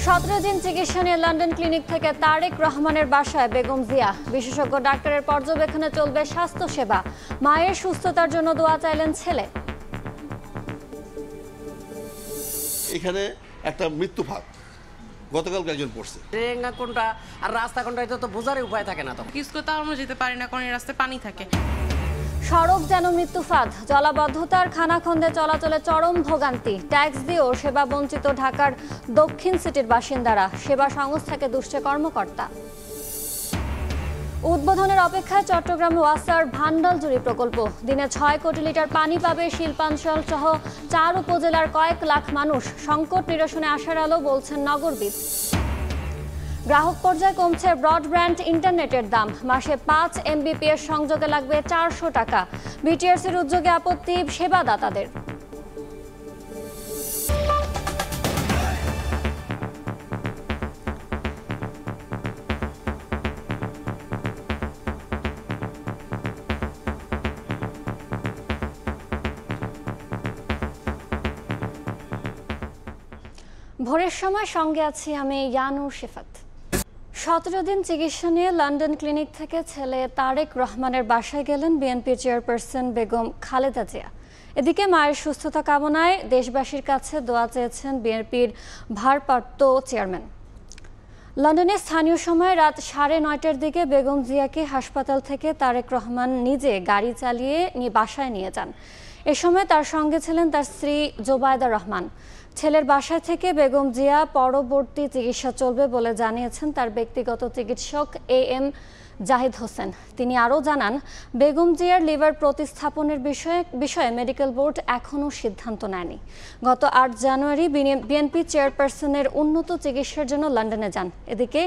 17 দিন চিকিৎসা নিয়ে লন্ডন ক্লিনিক থেকে তারেক রহমানের বাসায় বেগম জিয়া। বিশেষজ্ঞ ডাক্তারের পর্যবেক্ষণে চলবে স্বাস্থ্যসেবা। মায়ের সুস্থতার জন্য দোয়া চাইলেন ছেলে। এখানে একটা মৃত্যু ফাঁদ গতকালকে একজন পড়ছে। ট্রেন কোনটা আর রাস্তা কোনটা এটা তো বোঝার উপায় থাকে না। তো কিছু তো আমরা যেতে পারি না, কারণ এই রাস্তায় পানি থাকে। সড়ক যেন মৃত্যু ফাঁদ, জলাবদ্ধতার খানাখন্দে চলাচলে চরম ভোগান্তি। ট্যাক্স দিয়েও সেবা বঞ্চিত ঢাকার দক্ষিণ সিটির বাসিন্দারা। সেবা সংস্থাকে দুষছে কর্মকর্তা। উদ্বোধনের অপেক্ষায় চট্টগ্রামে ওয়াসার ভান্ডালজুড়ি প্রকল্প। দিনে 6 কোটি লিটার পানি পাবে শিল্পাঞ্চল সহ 4 উপজেলার কয়েক লাখ মানুষ। সংকট নিরসনে আশার আলো বলছেন নগরবিদ। গ্রাহক পর্যায়ে কমছে ব্রডব্যান্ড ইন্টারনেটের দাম। মাসে 5 MBPS সংযোগে লাগবে 400 টাকা। বিটিআরসির উদ্যোগে আপত্তি সেবাদাতাদের। ভোরের সময় সঙ্গে আছি আমি ইয়ানুর শিফাত। 17 দিন চিকিৎসা নিয়ে লন্ডন ক্লিনিক থেকে ছেলে তারেক রহমানের বাসায় গেলেন বিএনপি চেয়ারপারসন বেগম খালেদা জিয়া। এদিকে মায়ের সুস্থতা কামনায় দেশবাসীর কাছে দোয়া চেয়েছেন বিএনপির ভারপ্রাপ্ত চেয়ারম্যান। লন্ডনে স্থানীয় সময় রাত 9:30টার দিকে বেগম জিয়াকে হাসপাতাল থেকে তারেক রহমান নিজে গাড়ি চালিয়ে বাসায় নিয়ে যান। এ সময় তার সঙ্গে ছিলেন তার স্ত্রী জোবায়দা রহমান। ছেলের বাসায় থেকে বেগম জিয়া পরবর্তী চিকিৎসা চলবে বলে জানিয়েছেন তার ব্যক্তিগত চিকিৎসক AM জাহিদ হোসেন। তিনি আরও জানান, বেগম জিয়ার লিভার প্রতিস্থাপনের বিষয়ে মেডিকেল বোর্ড এখনও সিদ্ধান্ত নেয়নি। গত 8 জানুয়ারি বিএনপি চেয়ারপারসনের উন্নত চিকিৎসার জন্য লন্ডনে যান। এদিকে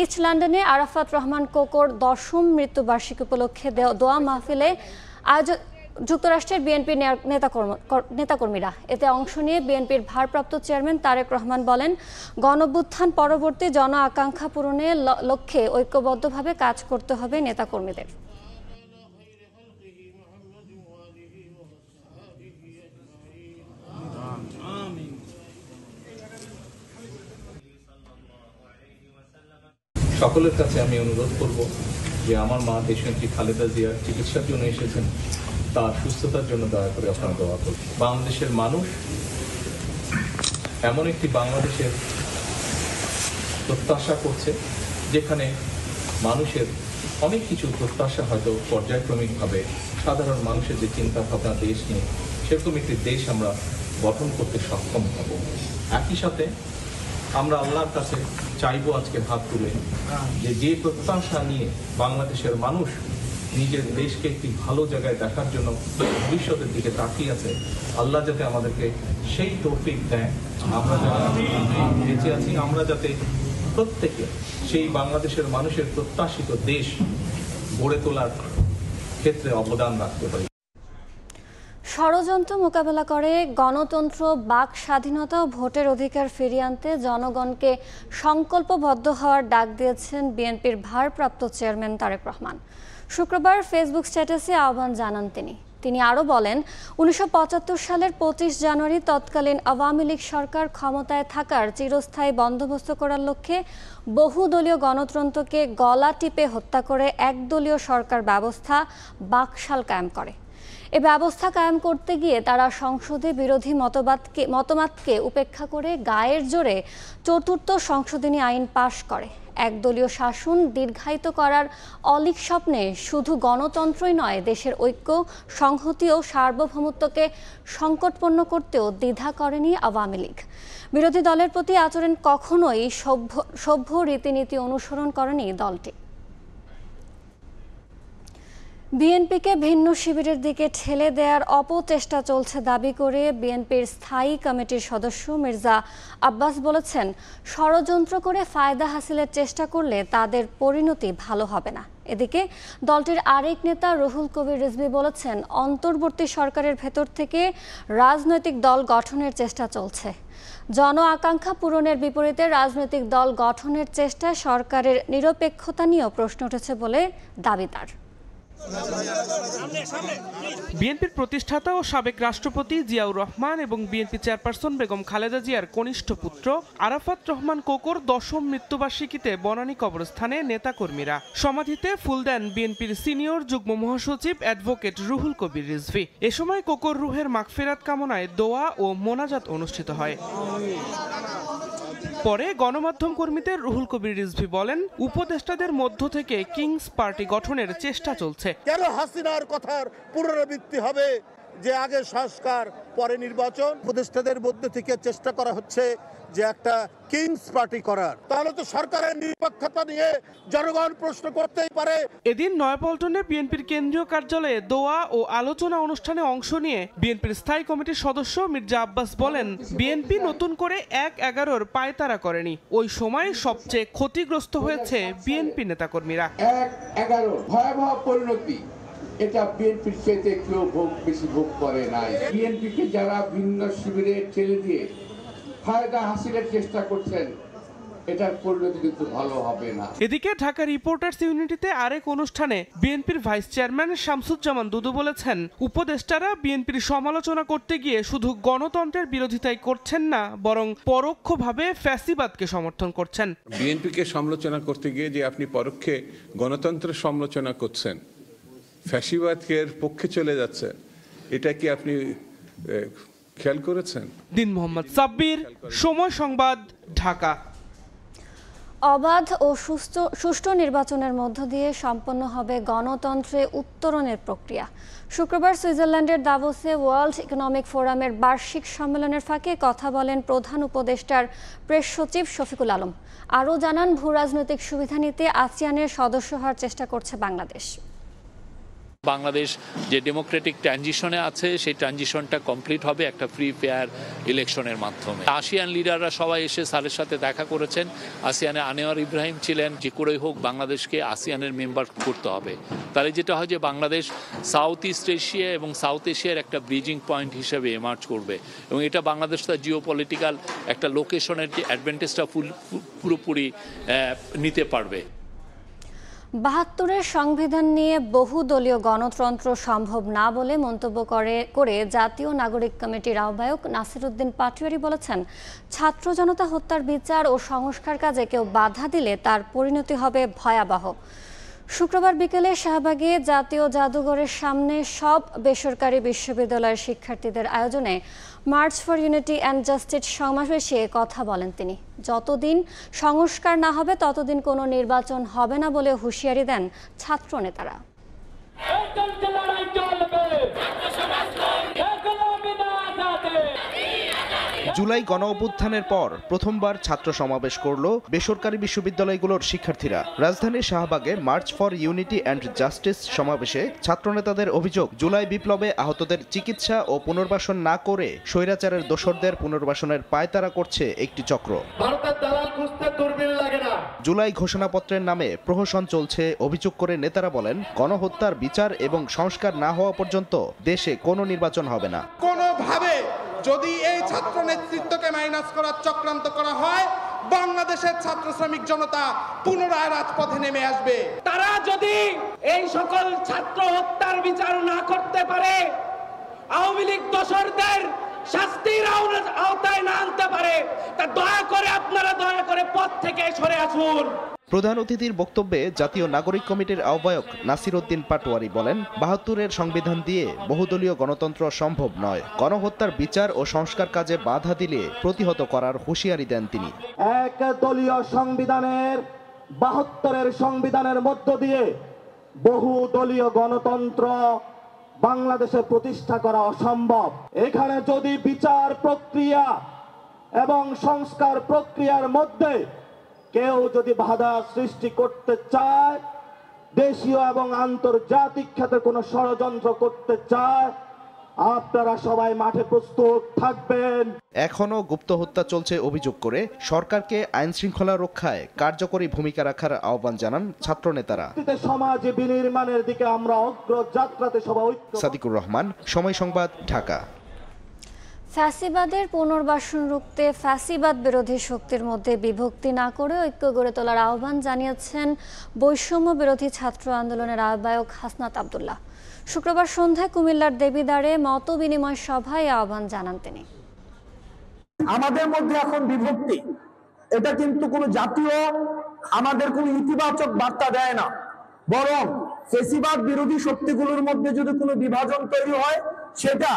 ইস্ট লন্ডনে আরাফাত রহমান কোকোর 10ম মৃত্যুবার্ষিকী উপলক্ষে দোয়া মাহফিলে আয়োজক যুক্তরাষ্ট্রের বিএনপি নেতাকর্মীরা। এতে অংশ নিয়ে বিএনপির ভারপ্রাপ্ত চেয়ারম্যান তারেক রহমান বলেন, গণঅভ্যুত্থান পরবর্তী জন আকাঙ্ক্ষা পূরণের লক্ষ্যে ঐক্যবদ্ধভাবে কাজ করতে হবে নেতাকর্মীদের। সকলের কাছে আমি অনুরোধ করব যে আমার মা দেশনেত্রী খালেদা জিয়ার চিকিৎসার জন্য এসেছেন, তার সুস্থতার জন্য দয়া করে আপনারা দোয়া করুন। বাংলাদেশের মানুষ এমন একটি বাংলাদেশের প্রত্যাশা করছে যেখানে মানুষের অনেক কিছু প্রত্যাশা হয়তো পর্যায়ক্রমিকভাবে সাধারণ মানুষের যে চিন্তা ভাবনা দেশ নিয়ে, সেরকম একটি দেশ আমরা গঠন করতে সক্ষম হব। একই সাথে আমরা আল্লাহর কাছে চাইবো আজকে হাত তুলে যে প্রত্যাশা নিয়ে বাংলাদেশের মানুষ নিজের দেশকে একটি ভালো জায়গায় দেখার জন্য ভবিষ্যতের দিকে তাকিয়ে আছে, আল্লাহ যাতে আমাদেরকে সেই তৌফিক দেয়। আমরা যারা বেঁচে আছি, আমরা যাতে প্রত্যেকে সেই বাংলাদেশের মানুষের প্রত্যাশিত দেশ গড়ে তোলার ক্ষেত্রে অবদান রাখতে পারি। ষড়যন্ত্র মোকাবেলা করে গণতন্ত্র, বাক স্বাধীনতা ও ভোটের অধিকার ফিরিয়ে আনতে জনগণকে সংকল্পবদ্ধ হওয়ার ডাক দিয়েছেন বিএনপির ভারপ্রাপ্ত চেয়ারম্যান তারেক রহমান। শুক্রবার ফেসবুক স্ট্যাটাসে আহ্বান জানান তিনি আরও বলেন, 1975 সালের 25 জানুয়ারি তৎকালীন আওয়ামী লীগ সরকার ক্ষমতায় থাকার চিরস্থায়ী বন্দোবস্ত করার লক্ষ্যে বহুদলীয় গণতন্ত্রকে গলা টিপে হত্যা করে একদলীয় সরকার ব্যবস্থা বাকশাল কায়েম করে। এ ব্যবস্থা কায়েম করতে গিয়ে তারা সংসদে বিরোধী মতবাদকে উপেক্ষা করে গায়ের জোরে 4র্থ সংশোধনী আইন পাশ করে। একদলীয় শাসন দীর্ঘায়িত করার অলীক স্বপ্নে শুধু গণতন্ত্রই নয়, দেশের ঐক্য, সংহতি ও সার্বভৌমত্বকে সংকটপন্ন করতেও দ্বিধা করেনি আওয়ামী লীগ। বিরোধী দলের প্রতি আচরণ কখনোই সভ্য রীতিনীতি অনুসরণ করেনি দলটি। বিএনপিকে ভিন্ন শিবিরের দিকে ঠেলে দেওয়ার অপচেষ্টা চলছে দাবি করে বিএনপির স্থায়ী কমিটির সদস্য মির্জা আব্বাস বলেছেন, ষড়যন্ত্র করে ফায়দা হাসিলের চেষ্টা করলে তাদের পরিণতি ভালো হবে না। এদিকে দলটির আরেক নেতা রুহুল কবির রিজভী বলেছেন, অন্তর্বর্তী সরকারের ভেতর থেকে রাজনৈতিক দল গঠনের চেষ্টা চলছে। জন আকাঙ্ক্ষা পূরণের বিপরীতে রাজনৈতিক দল গঠনের চেষ্টায় সরকারের নিরপেক্ষতা নিয়েও প্রশ্ন উঠেছে বলে দাবি তার। বিএনপির প্রতিষ্ঠাতা ও সাবেক রাষ্ট্রপতি জিয়াউর রহমান এবং বিএনপি চেয়ারপারসন বেগম খালেদা জিয়ার কনিষ্ঠ পুত্র আরাফাত রহমান কোকোর 10ম মৃত্যুবার্ষিকীতে বনানী কবরস্থানে নেতাকর্মীরা সমাধিতে ফুল দেন বিএনপির সিনিয়র যুগ্ম মহাসচিব অ্যাডভোকেট রুহুল কবির রিজভী। এ সময় কোকোর রুহের মাগফিরাত কামনায় দোয়া ও মোনাজাত অনুষ্ঠিত হয়। পরে গণমাধ্যম কর্মীদের রুহুল কবির রিজভী বলেন, উপদেষ্টাদের মধ্য থেকে কিংস পার্টি গঠনের চেষ্টা চলছে। কেন হাসিনার কথার পুনরাবৃত্তি হবে যে আগে সংস্কার পরে নির্বাচন? উপদেষ্টাদের মধ্যে থেকে চেষ্টা করা হচ্ছে যে একটা কিংস পার্টি করার। তাহলে তো সরকারের নিরপেক্ষতা নিয়ে জনগণ প্রশ্ন করতেই পারে। এদিন নয়াপল্টনে বিএনপির কেন্দ্রীয় কার্যালয়ে দোয়া ও আলোচনা অনুষ্ঠানে অংশ নিয়ে বিএনপির স্থায়ী কমিটির সদস্য মির্জা আব্বাস বলেন, বিএনপি নতুন করে ১/১১ পায়তারা করেনি। ওই সময় সবচেয়ে ক্ষতিগ্রস্ত হয়েছে বিএনপি নেতাকর্মীরা। ১/১১ ভয়াবহ পরিণতি, এটা বিএনপির চেয়ে কেউ বেশি ভোগ করে নাই। বিএনপিকে যারা ভিন্ন শিবিরে ঠেলে দিয়ে ফায়দা হাসিলের চেষ্টা করছেন, এটার পরিণতি কিন্তু ভালো হবে না। এদিকে ঢাকা রিপোর্টার্স ইউনিটিতে আরেক অনুষ্ঠানে বিএনপির ভাইস চেয়ারম্যান শামসুজ্জামান দুদু বলেছেন, উপদেষ্টারা বিএনপির সমালোচনা করতে গিয়ে শুধু গণতন্ত্রের বিরোধিতাই করছেন না, বরং পরোক্ষভাবে ফ্যাসিবাদকে সমর্থন করছেন। বিএনপিকে সমালোচনা করতে গিয়ে যে আপনি পরোক্ষে গণতন্ত্রের সমালোচনা করছেন, ফ্যাসিবাদের পক্ষে চলে যাচ্ছে, এটা কি আপনি খেয়াল করেছেন? দিন মোহাম্মদ সাব্বির, সময় সংবাদ, ঢাকা। অবাধ ও সুষ্ঠু নির্বাচনের মধ্য দিয়ে সম্পন্ন হবে গণতন্ত্রে উত্তরণের প্রক্রিয়া। শুক্রবার সুইজারল্যান্ডের দাভোসে ওয়ার্ল্ড ইকোনমিক ফোরামের বার্ষিক সম্মেলনের ফাঁকে কথা বলেন প্রধান উপদেষ্টার প্রেস সচিব শফিকুল আলম। আরও জানান, ভূরাজনৈতিক সুবিধা নিতে আসিয়ানের সদস্য হওয়ার চেষ্টা করছে বাংলাদেশ। বাংলাদেশ যে ডেমোক্রেটিক ট্রানজিশনে আছে, সেই ট্রানজিশনটা কমপ্লিট হবে একটা ফ্রি ফেয়ার ইলেকশনের মাধ্যমে। আসিয়ান লিডাররা সবাই এসে স্যারের সাথে দেখা করেছেন। আসিয়ানে আনোয়ার ইব্রাহিম ছিলেন। যে করেই হোক বাংলাদেশকে আসিয়ানের মেম্বার করতে হবে। তাহলে যেটা হয় যে বাংলাদেশ সাউথ ইস্ট এশিয়া এবং সাউথ এশিয়ার একটা ব্রিজিং পয়েন্ট হিসেবে এমার্জ করবে, এবং এটা বাংলাদেশ তার জিও পলিটিক্যাল একটা লোকেশনের যে অ্যাডভান্টেজটা পুরোপুরি নিতে পারবে। ৭২-এর সংবিধান নিয়ে বহুদলীয় গণতন্ত্র সম্ভব না বলে মন্তব্য করে জাতীয় নাগরিক কমিটির আহ্বায়ক নাসির উদ্দিন পাটোয়ারী বলেছেন, ছাত্র জনতা হত্যার বিচার ও সংস্কার কাজে কেউ বাধা দিলে তার পরিণতি হবে ভয়াবহ। শুক্রবার বিকেলে শাহবাগে জাতীয় জাদুঘরের সামনে সব বেসরকারি বিশ্ববিদ্যালয়ের শিক্ষার্থীদের আয়োজনে March for unity and justice সমাবেশে কথা বলেন তিনি। যতদিন সংস্কার না হবে ততদিন কোনো নির্বাচন হবে না বলে হুঁশিয়ারি দেন ছাত্র নেতারা। জুলাই গণ অভ্যুত্থানের পর প্রথমবার ছাত্র সমাবেশ করল বেসরকারি বিশ্ববিদ্যালয়গুলোর শিক্ষার্থীরা। রাজধানীর শাহবাগে March for unity and justice সমাবেশে ছাত্রনেতাদের অভিযোগ, জুলাই বিপ্লবে আহতদের চিকিৎসা ও পুনর্বাসন না করে স্বৈরাচারের দোসরদের পুনর্বাসনের পায়তারা করছে একটি চক্র। জুলাই ঘোষণাপত্রের নামে প্রহসন চলছে অভিযোগ করে নেতারা বলেন, গণহত্যার বিচার এবং সংস্কার না হওয়া পর্যন্ত দেশে কোনো নির্বাচন হবে না। কোনোভাবে যদি এই ছাত্র নেতৃত্বকে মাইনাস করার চক্রান্ত করা হয়, বাংলাদেশের ছাত্র শ্রমিক জনতা পুনরায় রাজপথে নেমে আসবে। তারা যদি এই সকল ছাত্র হত্যার বিচার না করতে পারে, আওয়ামী লীগ দোসরদের শাস্তির আওতায় না আনতে পারে, তা আপনারা দয়া করে পথ থেকে সরে আসুন। প্রধান অতিথির বক্তব্যে জাতীয় নাগরিক কমিটির আহ্বায়ক নাসির উদ্দিন পাটোয়ারী বলেন, ৭২-এর সংবিধান দিয়ে বহুদলীয় গণতন্ত্র সম্ভব নয়। গণহত্যার বিচার ও সংস্কার কাজে বাধা দিলে প্রতিহত করার হুঁশিয়ারি দেন তিনি। একদলীয় সংবিধানের ৭২-এর সংবিধানের মধ্য দিয়ে বহুদলীয় গণতন্ত্র বাংলাদেশে প্রতিষ্ঠা করা অসম্ভব। এখানে যদি বিচার প্রক্রিয়া এবং সংস্কার প্রক্রিয়ার মধ্যে কেউ যদি বাধা সৃষ্টি করতে চায়, দেশীয় এবং আন্তর্জাতিক ক্ষেত্রে কোনো ষড়যন্ত্র করতে চায়, আপনারা সবাই মাঠে প্রস্তুত থাকবেন। এখনো গুপ্ত হত্যা চলছে অভিযোগ করে সরকারকে আইন শৃঙ্খলা রক্ষায় কার্যকরী ভূমিকা রাখার আহ্বান জানান ছাত্র নেতারা। সমাজ বিনির্মাণের দিকে আমরা অগ্রযাত্রাতে সবাই। সাদিকুর রহমান, সময় সংবাদ, ঢাকা। ফ্যাসিবাদের পুনর্বাসন রুখতে ফ্যাসিবাদ বিরোধী শক্তির মধ্যে বিভক্তি না করে ঐক্য গড়ে তোলার আহ্বান জানিয়েছেন বৈষম্য বিরোধী ছাত্র আন্দোলনের আহ্বায়ক হাসনাত আব্দুল্লাহ। শুক্রবার সন্ধ্যায় কুমিল্লার দেবিদ্বারে মত বিনিময় সভায় আহ্বান জানান তিনি। আমাদের মধ্যে এখন বিভক্তি, এটা কিন্তু কোনো জাতীয় আমাদের কোনো ইতিবাচক বার্তা দেয় না, বরং ফ্যাসিবাদ বিরোধী শক্তিগুলোর মধ্যে যদি কোনো বিভাজন তৈরি হয় সেটা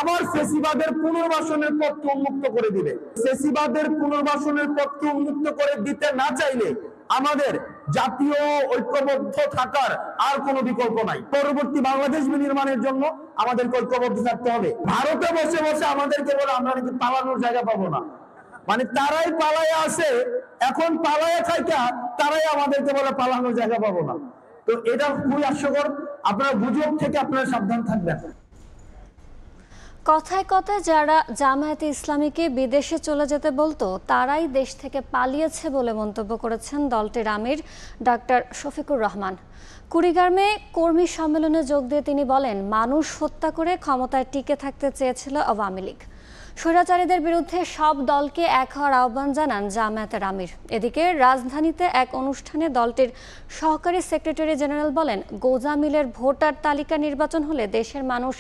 আবার ফ্যাসিবাদের পুনর্বাসনের পথকে উন্মুক্ত করে দিবে। ফ্যাসিবাদের পুনর্বাসনের পথকে উন্মুক্ত করে দিতে না চাইলে আমাদের জাতীয় ঐক্যবদ্ধ থাকার আর কোনো বিকল্প নাই। পরবর্তী বাংলাদেশ বিনির্মাণের জন্য আমাদেরকে ঐক্যবদ্ধ থাকতে হবে। ভারতে বসে বসে আমাদেরকে বলে আমরা নাকি পালানোর জায়গা পাবো না, মানে তারাই পালায় আসে, এখন পালায় থাকা তারাই আমাদেরকে বলে পালানোর জায়গা পাবো না। তো এটা খুবই হাস্যকর। আপনারা গুজব থেকে আপনারা সাবধান থাকবেন। কথায় কথায় যারা জামায়াতে ইসলামীকে বিদেশে চলে যেতে বলতো তারাই দেশ থেকে পালিয়েছে বলে মন্তব্য করেছেন দলটির আমির ডাক্তার শফিকুর রহমান। কুড়িগ্রামে কর্মী সম্মেলনে যোগ দিয়ে তিনি বলেন, মানুষ হত্যা করে ক্ষমতায় টিকে থাকতে চেয়েছিল আওয়ামী লীগ। স্বৈরাচারীদের বিরুদ্ধে সব দলকে এক হওয়ার আহ্বান জানান জামায়াতের আমির। এদিকে রাজধানীতে এক অনুষ্ঠানে দলটির সহকারী সেক্রেটারি জেনারেল বলেন, গোজামিলের ভোটার তালিকা নির্বাচন হলে দেশের মানুষ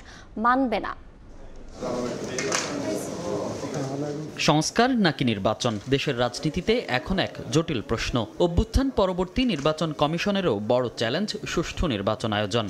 মানবে না। সংস্কার নাকি নির্বাচন, দেশের রাজনীতিতে এখন এক জটিল প্রশ্ন। অভ্যুত্থান পরবর্তী নির্বাচন কমিশনেরও বড় চ্যালেঞ্জ সুষ্ঠু নির্বাচন আয়োজন।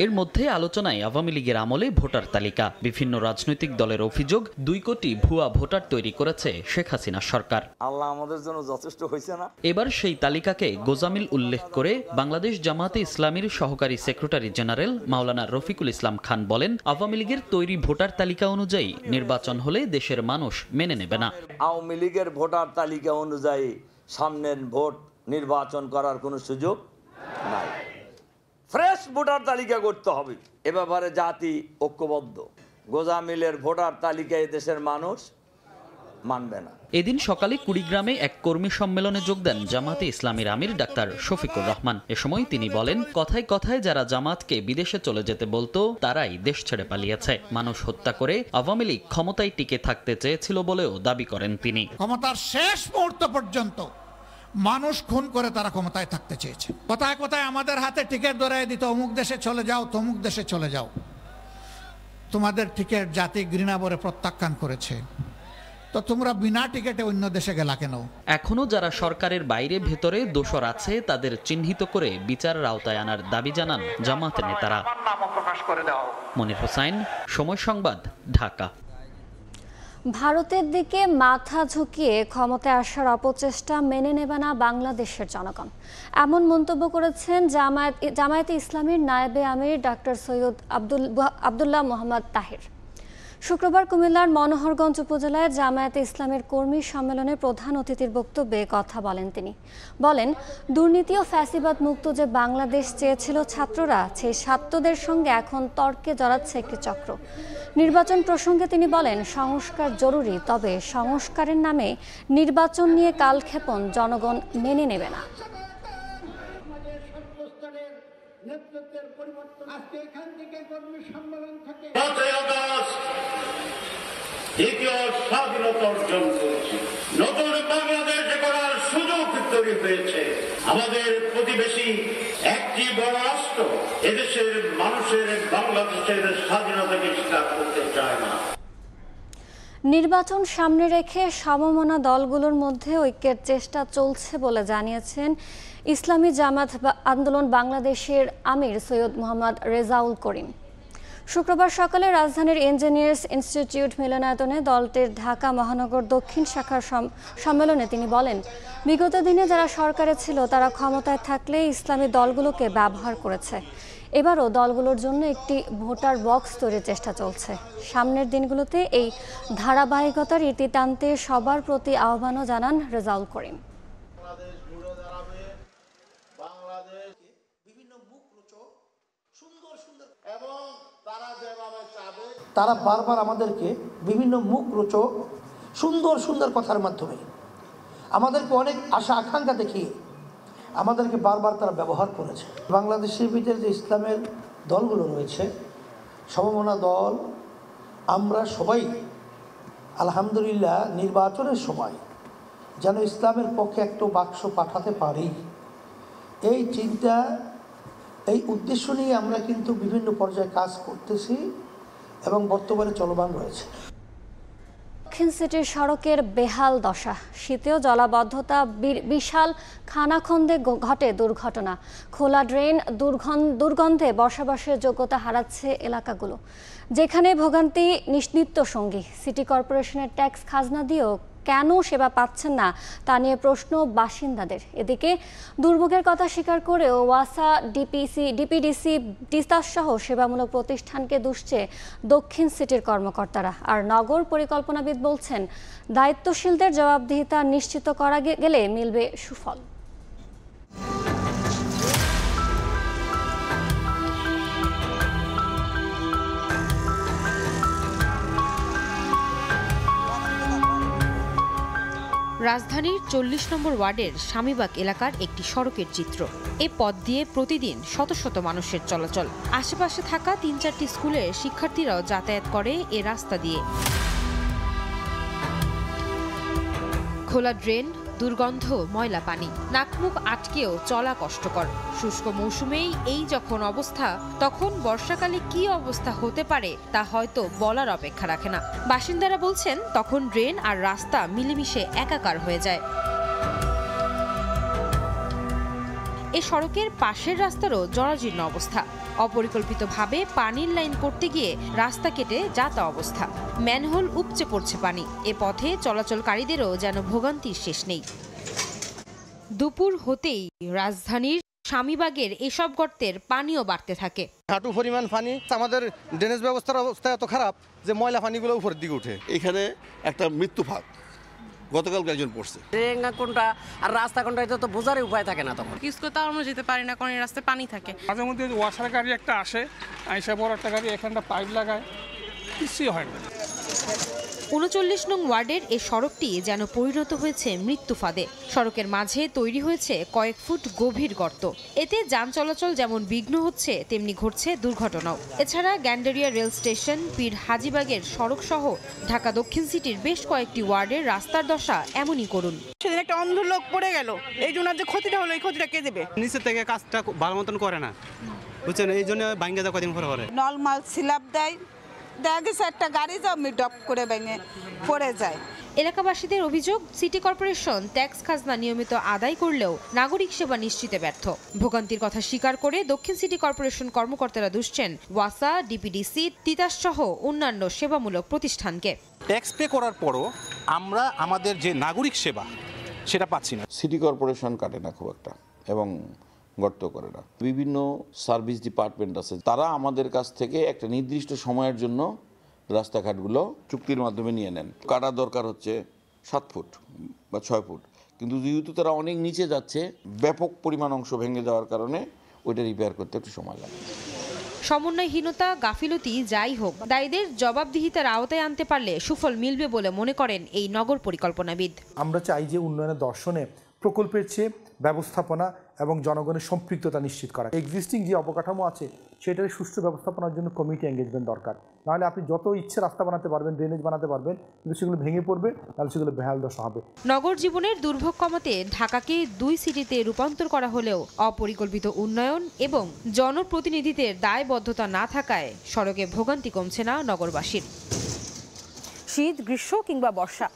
এর মধ্যে আলোচনায় আওয়ামী লীগের আমলে ভোটার তালিকা। বিভিন্ন রাজনৈতিক দলের অভিযোগ 2 কোটি ভুয়া ভোটার তৈরি করেছে শেখ হাসিনা সরকার। আল্লাহ আমাদের জন্য যথেষ্ট হয়েছে না। এবার সেই তালিকাকে গোজামিল উল্লেখ করে বাংলাদেশ জামায়াতে ইসলামীর সহকারী সেক্রেটারি জেনারেল মাওলানা রফিকুল ইসলাম খান বলেন, আওয়ামী লীগের তৈরি ভোটার তালিকা অনুযায়ী নির্বাচন হলে দেশের মানুষ মেনে নেবে না। আওয়ামী লীগের ভোটার তালিকা অনুযায়ী সামনের ভোট নির্বাচন করার কোনো সুযোগ নাই। ফ্রেশ ভোটার তালিকা করতে হবে। এ ব্যাপারে জাতি ঐক্যবদ্ধ। গোজামিলের ভোটার তালিকায় দেশের মানুষ মানবে না। এদিন সকালে কুড়িগ্রামে এক কর্মী সম্মেলনে যোগ দেন জামায়াতে ইসলামীর আমির ডাক্তার শফিকুর রহমান। এ সময় তিনি বলেন, কথায় কথায় যারা জামাতকে বিদেশে চলে যেতে বলতো তারাই দেশ ছেড়ে পালিয়েছে। মানুষ হত্যা করে আওয়ামী লীগ ক্ষমতায় টিকে থাকতে চেয়েছিল বলেও দাবি করেন তিনি। ক্ষমতার শেষ মুহূর্ত পর্যন্ত মানুষ খুন করে তারা ক্ষমতায় থাকতে চেয়েছে। কথায় কথায় আমাদের হাতে টিকিট ধরায় দিত, অমুক দেশে চলে যাও, তমুক দেশে চলে যাও। তোমাদের টিকিট জাতি ঘৃণা ভরে প্রত্যাখ্যান করেছে, তো তোমরা বিনা টিকিটে অন্য দেশে গেলা কেন? এখনো যারা সরকারের বাইরে ভেতরে দোষর আছে তাদের চিহ্নিত করে বিচারের আওতায় আনার দাবি জানান জামায়াতের নেতারা। মনির হোসাইন, সময় সংবাদ, ঢাকা। ভারতের দিকে মাথা ঝুঁকিয়ে ক্ষমতায় আসার অপচেষ্টা মেনে নেবে না বাংলাদেশের জনগণ, এমন মন্তব্য করেছেন জামায়াতে ইসলামীর নায়েবে আমির ডাক্তার সৈয়দ আব্দুল্লাহ মোহাম্মদ তাহির। শুক্রবার কুমিল্লার মনোহরগঞ্জ উপজেলায় জামায়াতে ইসলামের কর্মী সম্মেলনে প্রধান অতিথির বক্তব্যে কথা বলেন তিনি। বলেন, দুর্নীতি ও ফ্যাসিবাদ মুক্ত যে বাংলাদেশ চেয়েছিল ছাত্ররা, সেই ছাত্রদের সঙ্গে এখন তর্কে জড়াচ্ছে একটি চক্র। নির্বাচন প্রসঙ্গে তিনি বলেন, সংস্কার জরুরি, তবে সংস্কারের নামে নির্বাচন নিয়ে কালক্ষেপণ জনগণ মেনে নেবে না। স্বাধীনতা অর্জন করেছি, নতুন বাংলাদেশ গড়ার সুযোগ তৈরি হয়েছে। আমাদের প্রতিবেশী একটি বড় রাষ্ট্র এদেশের মানুষের বাংলাদেশের স্বাধীনতাকে স্বীকার করতে চায় না। নির্বাচন সামনে রেখে সমমনা দলগুলোর মধ্যে ঐক্যের চেষ্টা চলছে বলে জানিয়েছেন ইসলামী জামাত আন্দোলন বাংলাদেশের আমির সৈয়দ মোহাম্মদ রেজাউল করিম। শুক্রবার সকালে রাজধানীর ইঞ্জিনিয়ার্স ইনস্টিটিউট মিলনায়তনে দলটির ঢাকা মহানগর দক্ষিণ শাখার সম্মেলনে তিনি বলেন, বিগত দিনে যারা সরকারে ছিল তারা ক্ষমতায় থাকলে ইসলামী দলগুলোকে ব্যবহার করেছে। এবারও দলগুলোর জন্য একটি ভোটার বক্স তৈরির চেষ্টা চলছে। সামনের দিনগুলোতে এই ধারাবাহিকতার ইতি টানতে সবার প্রতি আহ্বানও জানান রেজাউল করিম। তারা বারবার আমাদেরকে বিভিন্ন মুখরোচক সুন্দর সুন্দর কথার মাধ্যমে আমাদেরকে অনেক আশা আকাঙ্ক্ষা দেখিয়ে আমাদেরকে বারবার তারা ব্যবহার করেছে। বাংলাদেশের ভিতরে যে ইসলামের দলগুলো রয়েছে, সমমনা দল, আমরা সবাই আলহামদুলিল্লাহ নির্বাচনের সময় যেন ইসলামের পক্ষে একটা বাক্স পাঠাতে পারি, এই চিন্তা, এই উদ্দেশ্য নিয়ে আমরা কিন্তু বিভিন্ন পর্যায়ে কাজ করতেছি এবং বর্তমানে চলমান রয়েছে। দক্ষিণ সিটির সড়কের বেহাল দশা, শীতেও জলাবদ্ধতা, বিশাল খানাখন্দে ঘটে দুর্ঘটনা, খোলা ড্রেন, দুর্গন্ধে বসবাসের যোগ্যতা হারাচ্ছে এলাকাগুলো, যেখানে ভোগান্তি নিত্য সঙ্গী। সিটি কর্পোরেশনের ট্যাক্স খাজনা দিয়েও কেন সেবা পাচ্ছেন না তা নিয়ে প্রশ্ন বাসিন্দাদের। এদিকে দুর্ভোগের কথা স্বীকার করেও ওয়াসা, ডিপিডিসি, তিতাস সহ সেবামূলক প্রতিষ্ঠানকে দুষছে দক্ষিণ সিটির কর্মকর্তারা। আর নগর পরিকল্পনাবিদ বলছেন, দায়িত্বশীলদের জবাবদিহিতা নিশ্চিত করা গেলে মিলবে সুফল। রাজধানীর ৪০ নম্বর ওয়ার্ডের স্বামীবাগ এলাকার একটি সড়কের চিত্র। এ পথ দিয়ে প্রতিদিন শত শত মানুষের চলাচল। আশেপাশে থাকা ৩-৪টি স্কুলের শিক্ষার্থীরাও যাতায়াত করে এ রাস্তা দিয়ে। খোলা ড্রেন, দুর্গন্ধ, ময়লা পানি, নাকমুখ আটকেও চলা কষ্টকর। শুষ্ক মৌসুমেই এই যখন অবস্থা, তখন বর্ষাকালে কি অবস্থা হতে পারে তা হয়তো বলার অপেক্ষা রাখে না। বাসিন্দারা বলছেন, তখন ড্রেন আর রাস্তা মিলেমিশে একাকার হয়ে যায়। এ সড়কের পাশের রাস্তারও জরাজীর্ণ অবস্থা। অপরিকল্পিতভাবে পানির লাইন করতে গিয়ে রাস্তা কেটে যাতা অবস্থা। ম্যানহোল উপচে পড়ছে পানি। এ পথে চলাচলকারীদেরও যেন ভোগান্তির শেষ নেই। দুপুর হতেই রাজধানীর স্বামীবাগের এসব গর্তের পানিও বাড়তে থাকে। হাঁটু পরিমাণ পানি। আমাদের ড্রেনেজ ব্যবস্থার অবস্থা এত খারাপ যে ময়লা পানিগুলো উপরের দিকে উঠে। এখানে একটা মৃত্যু ফাঁদ গতকালকে একজন পড়ছে। কোনটা আর রাস্তা কোনটা এটা তো বোঝার উপায় থাকে না। তখন কিছু তো আমরা যেতে পারি না, কারণ এই রাস্তায় পানি থাকে। মাঝে মধ্যে ওয়াসার গাড়ি একটা আসে, আইসা বড় একটা গাড়ি এখানটা পাইপ লাগায়, কিছুই হয় না। ৩৯ নং ওয়ার্ডের এ সড়কটি যেন পরিণত হয়েছে মৃত্যু ফাঁদে। সড়কের মাঝে তৈরি হয়েছে কয়েক ফুট গভীর গর্ত। এতে যান চলাচল যেমন বিঘ্ন হচ্ছে, তেমনি ঘটছে দুর্ঘটনাও। এছাড়া গ্যান্ডারিয়া রেল স্টেশন, পীর হাজিবাগের সড়ক সহ ঢাকা দক্ষিণ সিটির বেশ কয়েকটি ওয়ার্ডের রাস্তার দশা এমনই করুন। সেদিন একটা অন্ধ লোক পড়ে গেল, এই জন্য যে ক্ষতিটা হলো, এই ক্ষতিটা কে দেবে? নিচে থেকে কাজটা ভালো মতন করে না, বুঝছেন, এই জন্য ভাঙ্গে যা কদিন পরে নলমাল সিলাপ দেয়, দেখা গেছে একটা গাড়ি যাও ডপ করে ভেঙে পড়ে যায়। এলাকাবাসীদের অভিযোগ, সিটি কর্পোরেশন ট্যাক্স খাজনা নিয়মিত আদায় করলেও নাগরিক সেবা নিশ্চিতে ব্যর্থ। ভোগান্তির কথা স্বীকার করে দক্ষিণ সিটি কর্পোরেশন কর্মকর্তারা দুষছেন ওয়াসা, ডিপিডিসি, তিতাস সহ অন্যান্য সেবামূলক প্রতিষ্ঠানকে। ট্যাক্স পে করার পরও আমরা আমাদের যে নাগরিক সেবা সেটা পাচ্ছি না। সিটি কর্পোরেশন কাটে না খুব একটা এবং গর্ত করে না। বিভিন্ন সার্ভিস ডিপার্টমেন্ট আছে, তারা আমাদের কাছ থেকে একটা নির্দিষ্ট সময়ের জন্য রাস্তাঘাটগুলো চুক্তির মাধ্যমে নিয়ে নেন। কাটা দরকার হচ্ছে 7 ফুট বা 6 ফুট, কিন্তু যেহেতু তারা অনেক নিচে যাচ্ছে, ব্যাপক পরিমাণ অংশ ভেঙে যাওয়ার কারণে ওইটা রিপেয়ার করতে একটু সময় লাগে। সমন্বয়হীনতা, গাফিলতি যাই হোক, দায়ীদের জবাবদিহিতার আওতায় আনতে পারলে সুফল মিলবে বলে মনে করেন এই নগর পরিকল্পনাবিদ। আমরা চাই যে উন্নয়নের দর্শনে প্রকল্পের চেয়ে ব্যবস্থাপনা এবং জনগণের সম্পৃক্ততা নিশ্চিত করা। এক্সিস্টিং যে অবকাঠামো আছে সেটার সুষ্ঠু ব্যবস্থাপনার জন্য কমিটি এঙ্গেজমেন্ট দরকার। নাহলে আপনি যত ইচ্ছে রাস্তা বানাতে পারবেন, ড্রেনেজ বানাতে পারবেন, কিন্তু সেগুলো ভেঙে পড়বে, তাহলে সেগুলো বেহাল দশা হবে। নগর জীবনের দুর্ভোগ কমাতে ঢাকাকে 2 সিটিতে রূপান্তর করা হলেও অপরিকল্পিত উন্নয়ন এবং জনপ্রতিনিধিদের দায়বদ্ধতা না থাকায় সড়কে ভোগান্তি কমছে না নগরবাসীর। শীত, গ্রীষ্ম কিংবা বর্ষা,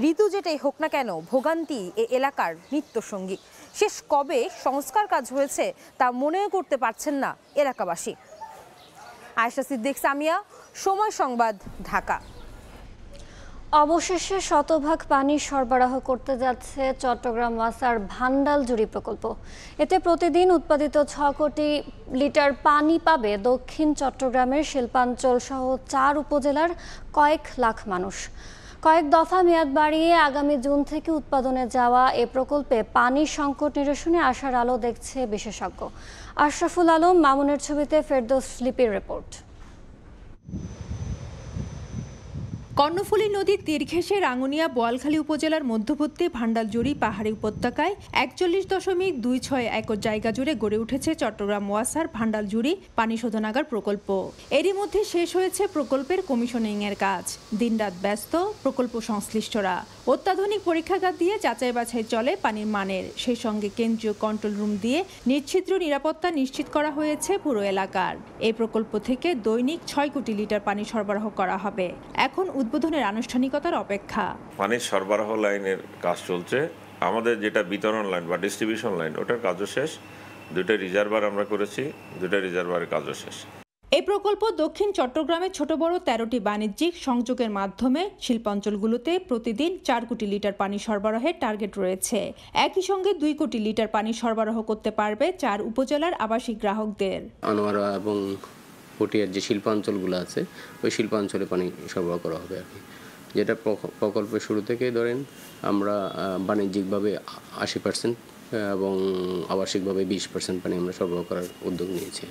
ঋতু যেটাই হোক না কেন, ভোগান্তি এ এলাকার নিত্যসঙ্গী। শেষ কবে সংস্কার কাজ হয়েছে তা মনেও করতে পারছেন না এলাকাবাসী। আয়েশা সিদ্দিক, সামিয়া, সময় সংবাদ, ঢাকা। অবশেষে শতভাগ পানি সরবরাহ করতে যাচ্ছে চট্টগ্রাম ওয়াসার ভান্ডাল জুড়ি প্রকল্প। এতে প্রতিদিন উৎপাদিত 6 কোটি লিটার পানি পাবে দক্ষিণ চট্টগ্রামের শিল্পাঞ্চল সহ 4 উপজেলার কয়েক লাখ মানুষ। কয়েক দফা মেয়াদ বাড়িয়ে আগামী জুন থেকে উৎপাদনে যাওয়া এ প্রকল্পে পানির সংকট নিরসনে আশার আলো দেখছে বিশেষজ্ঞ। আশরাফুল আলম, মামুনের ছবিতে ফেরদৌস লিপির রিপোর্ট। কর্ণফুলী নদীর তীর ঘেঁষে রাঙ্গুনিয়া বোয়ালখালী উপজেলার মধ্যবর্তী ভান্ডালজুড়ি পাহাড়ি উপত্যকায় ৪১.২৬ একর জায়গা জুড়ে গড়ে উঠেছে চট্টগ্রাম ওয়াসার ভান্ডালজুড়ি পানি শোধনাগার প্রকল্প। এরই মধ্যে শেষ হয়েছে প্রকল্পের কমিশনিংয়ের কাজ। দিনরাত ব্যস্ত প্রকল্প সংশ্লিষ্টরা। অত্যাধুনিক পরীক্ষাগার দিয়ে যাচাই বাছাই চলে পানির মানের। সেই সঙ্গে কেন্দ্রীয় কন্ট্রোল রুম দিয়ে নিশ্চিদ্র নিরাপত্তা নিশ্চিত করা হয়েছে পুরো এলাকার। এই প্রকল্প থেকে দৈনিক ৬ কোটি লিটার পানি সরবরাহ করা হবে। এখন উদ্বোধনের আনুষ্ঠানিকতার অপেক্ষা। পানির সরবরাহ লাইনের কাজ চলছে। আমাদের যেটা বিতরণ লাইন বা ডিস্ট্রিবিউশন লাইন, ওটার কাজও শেষ। 2টা রিজার্ভার আমরা করেছি, 2টা রিজার্ভারের কাজও শেষ। এই প্রকল্প দক্ষিণ চট্টগ্রামে ছোট বড় 13টি বাণিজ্যিক সংযোগের মাধ্যমে শিল্পাঞ্চলগুলোতে প্রতিদিন 4 কোটি লিটার পানি সরবরাহের টার্গেট রয়েছে। একই সঙ্গে 2 কোটি লিটার পানি সরবরাহ করতে পারবে 4 উপজেলার আবাসিক গ্রাহকদের। আনোয়ারা এবং পটিয়ার যে শিল্পাঞ্চলগুলো আছে, ওই শিল্পাঞ্চলে পানি সরবরাহ করা হবে আর কি। যেটা প্রকল্পের শুরু থেকে ধরেন আমরা বাণিজ্যিকভাবে 80% এবং আবাসিকভাবে 20% পানি আমরা সরবরাহ করার উদ্যোগ নিয়েছি।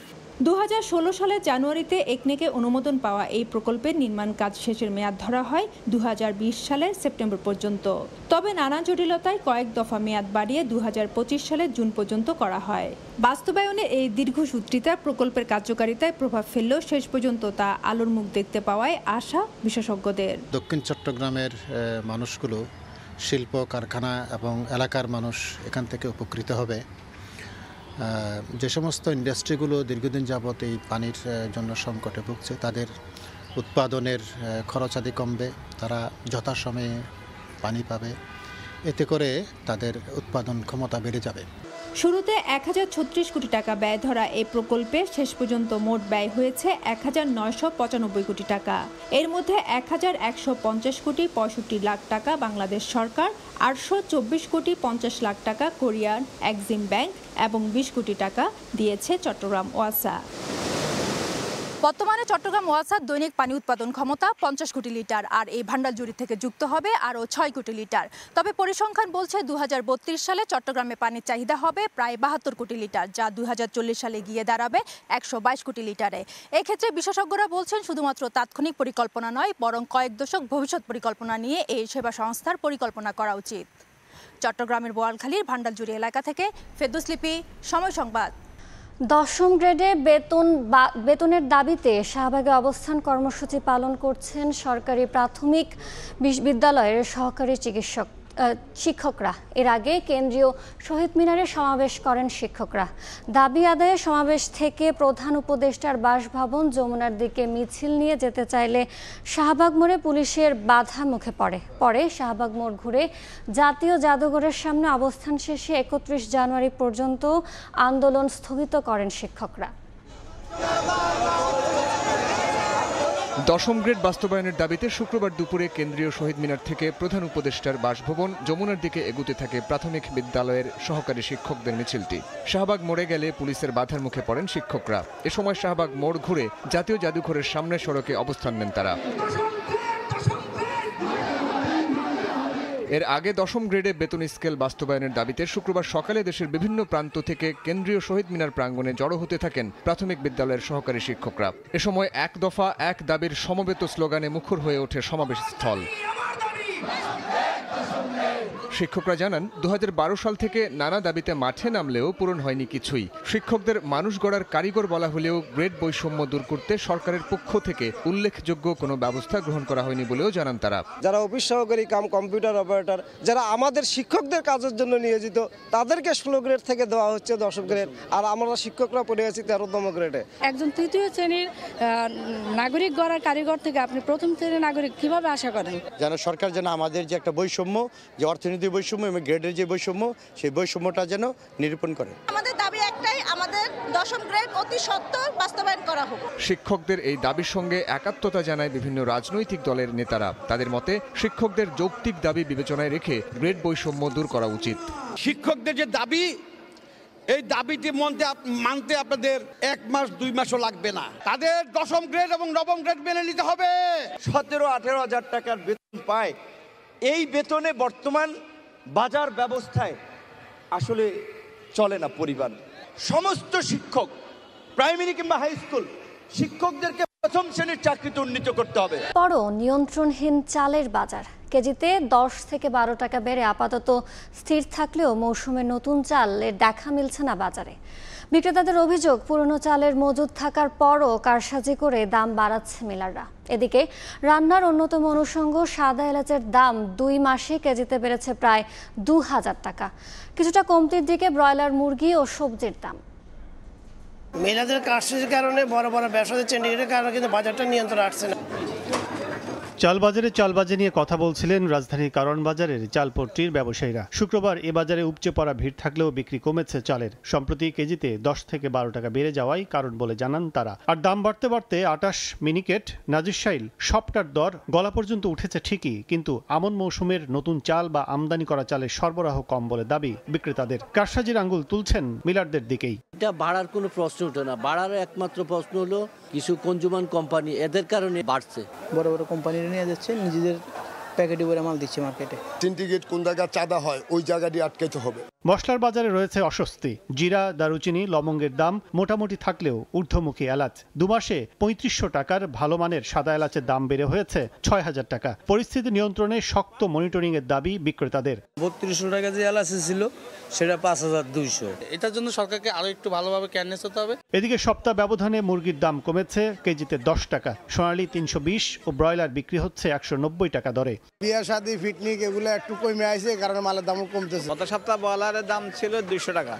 2016 সালের জানুয়ারিতে একনেকে অনুমোদন পাওয়া এই প্রকল্পের নির্মাণ কাজ শেষের মেয়াদ ধরা হয় 2020 সালের সেপ্টেম্বর পর্যন্ত। তবে নানা জটিলতায় কয়েক দফা মেয়াদ বাড়িয়ে 2025 সালের জুন পর্যন্ত করা হয়। বাস্তবায়নে এই দীর্ঘসূত্রিতা প্রকল্পের কার্যকারিতায় প্রভাব ফেললেও শেষ পর্যন্ত তা আলোর মুখ দেখতে পাওয়ায় আশা বিশেষজ্ঞদের। দক্ষিণ চট্টগ্রামের মানুষগুলো, শিল্প কারখানা এবং এলাকার মানুষ এখান থেকে উপকৃত হবে। যে সমস্ত ইন্ডাস্ট্রিগুলো দীর্ঘদিন যাবত এই পানির জন্য সংকটে ভুগছে, তাদের উৎপাদনের খরচাদি কমবে, তারা যথাসময়ে পানি পাবে, এতে করে তাদের উৎপাদন ক্ষমতা বেড়ে যাবে। শুরুতে 1036 কোটি টাকা ব্যয় ধরা এই প্রকল্পে শেষ পর্যন্ত মোট ব্যয় হয়েছে 1995 কোটি টাকা। এর মধ্যে 1150 কোটি 65 লাখ টাকা বাংলাদেশ সরকার, 824 কোটি 50 লাখ টাকা কোরিয়ান এক্সিম ব্যাংক এবং 20 কোটি টাকা দিয়েছে চট্টগ্রাম ওয়াসা। বর্তমানে চট্টগ্রাম ওয়াসার দৈনিক পানি উৎপাদন ক্ষমতা 50 কোটি লিটার, আর এই ভান্ডালজুড়ি থেকে যুক্ত হবে আরও 6 কোটি লিটার। তবে পরিসংখ্যান বলছে 2032 সালে চট্টগ্রামে পানির চাহিদা হবে প্রায় 72 কোটি লিটার, যা 2040 সালে গিয়ে দাঁড়াবে 122 কোটি লিটারে। এক্ষেত্রে বিশেষজ্ঞরা বলছেন শুধুমাত্র তাৎক্ষণিক পরিকল্পনা নয়, বরং কয়েক দশক ভবিষ্যৎ পরিকল্পনা নিয়ে এই সেবা সংস্থার পরিকল্পনা করা উচিত। চট্টগ্রামের বোয়ালখালীর ভান্ডালজুড়ি এলাকা থেকে ফেরদৌস লিপি, সময় সংবাদ। 10ম গ্রেডে বেতনের দাবিতে শাহবাগে অবস্থান কর্মসূচি পালন করছেন সরকারি প্রাথমিক বিদ্যালয়ের সহকারী শিক্ষকরা। এর আগে কেন্দ্রীয় শহীদ মিনারে সমাবেশ করেন শিক্ষকরা। দাবি আদায়ে সমাবেশ থেকে প্রধান উপদেষ্টার বাসভবন যমুনার দিকে মিছিল নিয়ে যেতে চাইলে শাহবাগ মোড়ে পুলিশের বাধা মুখে পরে শাহবাগ মোড় ঘুরে জাতীয় জাদুঘরের সামনে অবস্থান শেষে 31 জানুয়ারি পর্যন্ত আন্দোলন স্থগিত করেন শিক্ষকরা। 10ম গ্রেড বাস্তবায়নের দাবিতে শুক্রবার দুপুরে কেন্দ্রীয় শহীদ মিনার থেকে প্রধান উপদেষ্টার বাসভবন যমুনার দিকে এগুতে থাকে প্রাথমিক বিদ্যালয়ের সহকারী শিক্ষকদের মিছিলটি। শাহবাগ মোড়ে গেলে পুলিশের বাধার মুখে পড়েন শিক্ষকরা। এ সময় শাহবাগ মোড় ঘুরে জাতীয় জাদুঘরের সামনে সড়কে অবস্থান নেন তারা। এর আগে 10ম গ্রেডে বেতন স্কেল বাস্তবায়নের দাবিতে শুক্রবার সকালে দেশের বিভিন্ন প্রান্ত থেকে কেন্দ্রীয় শহীদ মিনার প্রাঙ্গণে জড়ো হতে থাকেন প্রাথমিক বিদ্যালয়ের সহকারী শিক্ষকরা। এ সময় এক দফা এক দাবির সমবেত স্লোগানে মুখর হয়ে ওঠে সমাবেশ স্থল। শিক্ষকরা জানান 2012 সাল থেকে নানা দাবিতে মাঠে নামলেও পূরণ হয়নি কিছুই। শিক্ষকদের মানুষ গড়ার কারিগর বলা হলেও গ্রেড বৈষম্য দূর করতে সরকারের পক্ষ থেকে উল্লেখযোগ্য কোনো ব্যবস্থা গ্রহণ করা হয়নি বলেও জানান তারা। যারা অফিস সহকারী কাম কম্পিউটার অপারেটর, যারা আমাদের শিক্ষকদের কাজের জন্য নিয়োজিত, তাদেরকে 16 গ্রেড থেকে দেওয়া হচ্ছে 10ম গ্রেড, আর আমরা শিক্ষকরা পড়ে আছি 13তম গ্রেডে। একজন তৃতীয় শ্রেণীর নাগরিক গড়ার কারিগর থেকে আপনি প্রথম শ্রেণীর নাগরিক কিভাবে আশা করেন? যেন সরকার যেন আমাদের যে একটা বৈষম্য, যে অর্থনীতি বৈষম্য এবং গ্রেডের যে বৈষম্য, সেই বৈষম্যটা যেন নিরূপণ করে। আমাদের দাবি একটাই, আমাদের 10ম গ্রেড অতি সত্বর বাস্তবায়ন করা হোক। শিক্ষকদের এই দাবির সঙ্গে একাত্মতা জানায় বিভিন্ন রাজনৈতিক দলের নেতারা। তাদের মতে শিক্ষকদের যৌক্তিক দাবি বিবেচনায় রেখে গ্রেড বৈষম্য দূর করা উচিত। শিক্ষকদের যে দাবি, এই দাবিটি মানতে আপনাদের 1 মাস 2 মাসও লাগবে না। তাদের 10ম গ্রেড এবং 9ম গ্রেড মেনে নিতে হবে। 17-18 হাজার টাকার বেতন পায়। এই বেতনে বর্তমান বাজার ব্যবস্থায় আসলে চলে না পরিবার। সমস্ত শিক্ষক, প্রাইমারি কিংবা হাই স্কুল শিক্ষকদেরকে প্রথম শ্রেণীর চাকরিতে উন্নীত করতে হবে। পরও নিয়ন্ত্রণহীন চালের বাজার কেজিতে 10 থেকে 12 টাকা বেড়ে আপাতত স্থির থাকলেও মৌসুমের নতুন চালের দেখা মিলছে না বাজারে। বিক্রেতাদের অভিযোগ, পুরনো চালের মজুদ থাকার পরও কারসাজি করে দাম বাড়াচ্ছে মিলাররা। এদিকে রান্নার অন্যতম অনুষঙ্গ সাদা এলাচের দাম 2 মাসে কেজিতে বেড়েছে প্রায় 2000 টাকা। কিছুটা কমতির দিকে ব্রয়লার মুরগি ও সবজির দাম। মেয়েদের কারসাজির কারণে বড় বড় ব্যবসায়ীদের চেন্ডিগেটের কারণে কিন্তু বাজারটা নিয়ন্ত্রণ আসছে না। চালবাজারে নিয়ে কথা বলছিলেন রাজধানীর কারণ বাজারের চালপট্টির ব্যবসায়ীরা। শুক্রবার এ বাজারে উপচে পড়া ভিড় থাকলেও বিক্রি কমেছে চালের। সম্প্রতি কেজিতে 10 থেকে 12 টাকা বেড়ে যাওয়াই কারণ বলে জানান তারা। আর দাম বাড়তে বাড়তে 28 মিনিকেট, নাজিরশাইল সবটার দর গলা পর্যন্ত উঠেছে ঠিকই, কিন্তু আমন মৌসুমের নতুন চাল বা আমদানি করা চালের সরবরাহ কম বলে দাবি বিক্রেতাদের। কারসাজির আঙ্গুল তুলছেন মিলারদের দিকেই। এটা বাড়ার কোনো প্রশ্ন ওঠে না। বাড়ার একমাত্র প্রশ্ন হলো কিছু কনজিউমার কোম্পানি, এদের কারণে বাড়ছে। বড় বড় কোম্পানি নিয়ে যাচ্ছে, নিজেদের প্যাকেটে করে মাল দিচ্ছে মার্কেটে। সিন্ডিকেট কোন জায়গায় চাঁদা হয় ওই জায়গাটি আটকাতে হবে। মশলার বাজারে রয়েছে অস্বস্তি। জিরা, দারুচিনি, লবঙ্গের দাম মোটামুটি থাকলেও ঊর্ধ্বমুখী এলাচ 2 মাসে 3500 টাকার ভালো মানের সাদা এলাচের দাম বেড়ে হয়েছে 6000 টাকা। পরিস্থিতি নিয়ন্ত্রণে শক্ত মনিটরিং এর দাবি বিক্রেতাদের। 3200 টাকা যে এলাচ ছিল সেটা 5200। এটার জন্য সরকারকে আরো একটু ভালোভাবে কেয়ারনেস হতে হবে। এদিকে সপ্তাহ ব্যবধানে মুরগির দাম কমেছে কেজিতে 10 টাকা। সোনালী 320 ও ব্রয়লার বিক্রি হচ্ছে 190 টাকা দরে। বিয়ে শাদী, পিকনিক এগুলো একটু কমে আসছে, কারণ মালের দামও কমতেছে। গত সপ্তাহ ব্রয়লারের দাম ছিল 200 টাকা,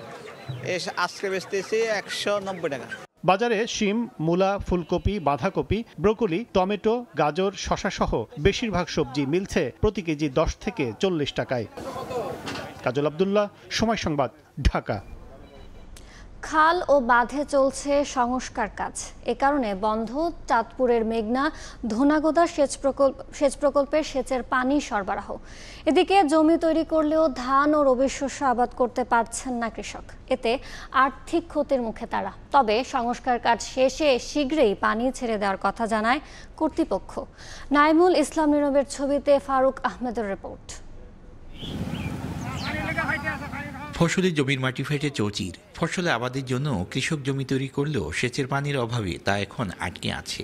আজকে বেচতেছি 190 টাকা। বাজারে শিম, মূলা, ফুলকপি, বাঁধাকপি, ব্রোকলি, টমেটো, গাজর, শসা সহ বেশিরভাগ সবজি মিলছে প্রতি কেজি 10 থেকে 40 টাকায়। কাজল আব্দুল্লাহ, সময় সংবাদ, ঢাকা। খাল ও বাঁধে চলছে সংস্কার কাজ। এ কারণে বন্ধ চাঁদপুরের মেঘনা ধনাগোদা সেচ প্রকল্পের সেচের পানি সরবরাহ। এদিকে জমি তৈরি করলেও ধান ও রবি শস্য আবাদ করতে পারছেন না কৃষক। এতে আর্থিক ক্ষতির মুখে তারা। তবে সংস্কার কাজ শেষে শীঘ্রই পানি ছেড়ে দেওয়ার কথা জানায় কর্তৃপক্ষ। নাইমুল ইসলাম নীরবের ছবিতে ফারুক আহমেদের রিপোর্ট। ফসলি জমির মাটি ফেটে চৌচির। ফসলে আবাদের জন্য কৃষক জমি তৈরি করলেও সেচের পানির অভাবে তা এখন আটকে আছে।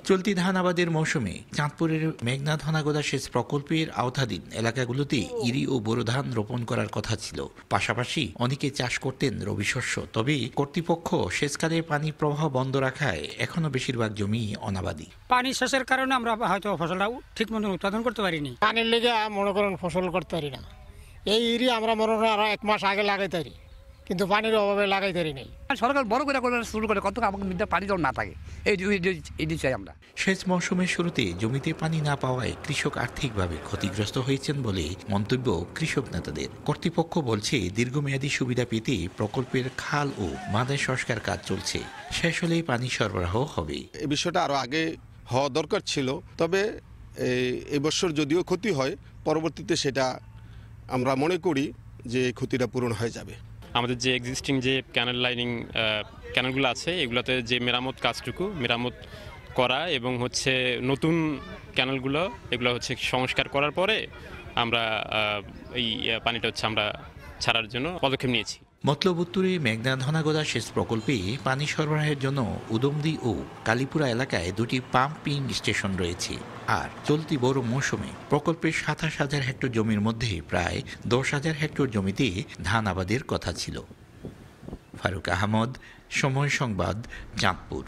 চলতি ধান আবাদের মৌসুমে চাঁদপুরের মেঘনা ধনাগোদা সেচ প্রকল্পের আওতাধীন এলাকাগুলোতে ইরি ও বোরো ধান রোপণ করার কথা ছিল। পাশাপাশি অনেকে চাষ করতেন রবি শস্য। তবে কর্তৃপক্ষ সেচকালে পানির প্রবাহ বন্ধ রাখায় এখনো বেশিরভাগ জমি অনাবাদি। পানি শেষের কারণে আমরা হয়তো ফসলটাও ঠিক মতো উৎপাদন করতে পারিনি। পানির লেগে মনে করেন ফসল করতে পারি না। এই ইরি আমরা মনে করেন আরো 1 মাস আগে লাগাইতে পারি, কিন্তু পানির অভাবে লাগাইতে পারি নেই। সরকার বড় করে শুরু করে কত আমাদের পানি যেন না থাকে এই চাই আমরা। সেচ মৌসুমের শুরুতে জমিতে পানি না পাওয়ায় কৃষক আর্থিকভাবে ক্ষতিগ্রস্ত হয়েছেন বলে মন্তব্য কৃষক নেতাদের। কর্তৃপক্ষ বলছে দীর্ঘমেয়াদী সুবিধা পেতে প্রকল্পের খাল ও বাঁধের সংস্কার কাজ চলছে। শেষ হলেই পানি সরবরাহ হবে। এই বিষয়টা আরো আগে হওয়া দরকার ছিল। তবে এই বছর যদিও ক্ষতি হয়, পরবর্তীতে সেটা আমরা মনে করি যে ক্ষতিটা পূরণ হয়ে যাবে। আমাদের যে এক্সিস্টিং যে ক্যানেলগুলো আছে এগুলোতে যে মেরামত কাজটুকু মেরামত করা এবং নতুন ক্যানেলগুলো এগুলো সংস্কার করার পরে আমরা এই পানিটা আমরা ছাড়ার জন্য পদক্ষেপ নিয়েছি। মতলব উত্তরে মেঘনা ধনাগোদা সেচ প্রকল্পে পানি সরবরাহের জন্য উদমদি ও কালীপুরা এলাকায় 2টি পাম্পিং স্টেশন রয়েছে। আর চলতি বড় মৌসুমে প্রকল্পের 27,000 হেক্টর জমির মধ্যে প্রায় 10,000 হেক্টর জমিতে ধান আবাদের কথা ছিল। ফারুক আহমদ, সময় সংবাদ, চাঁদপুর।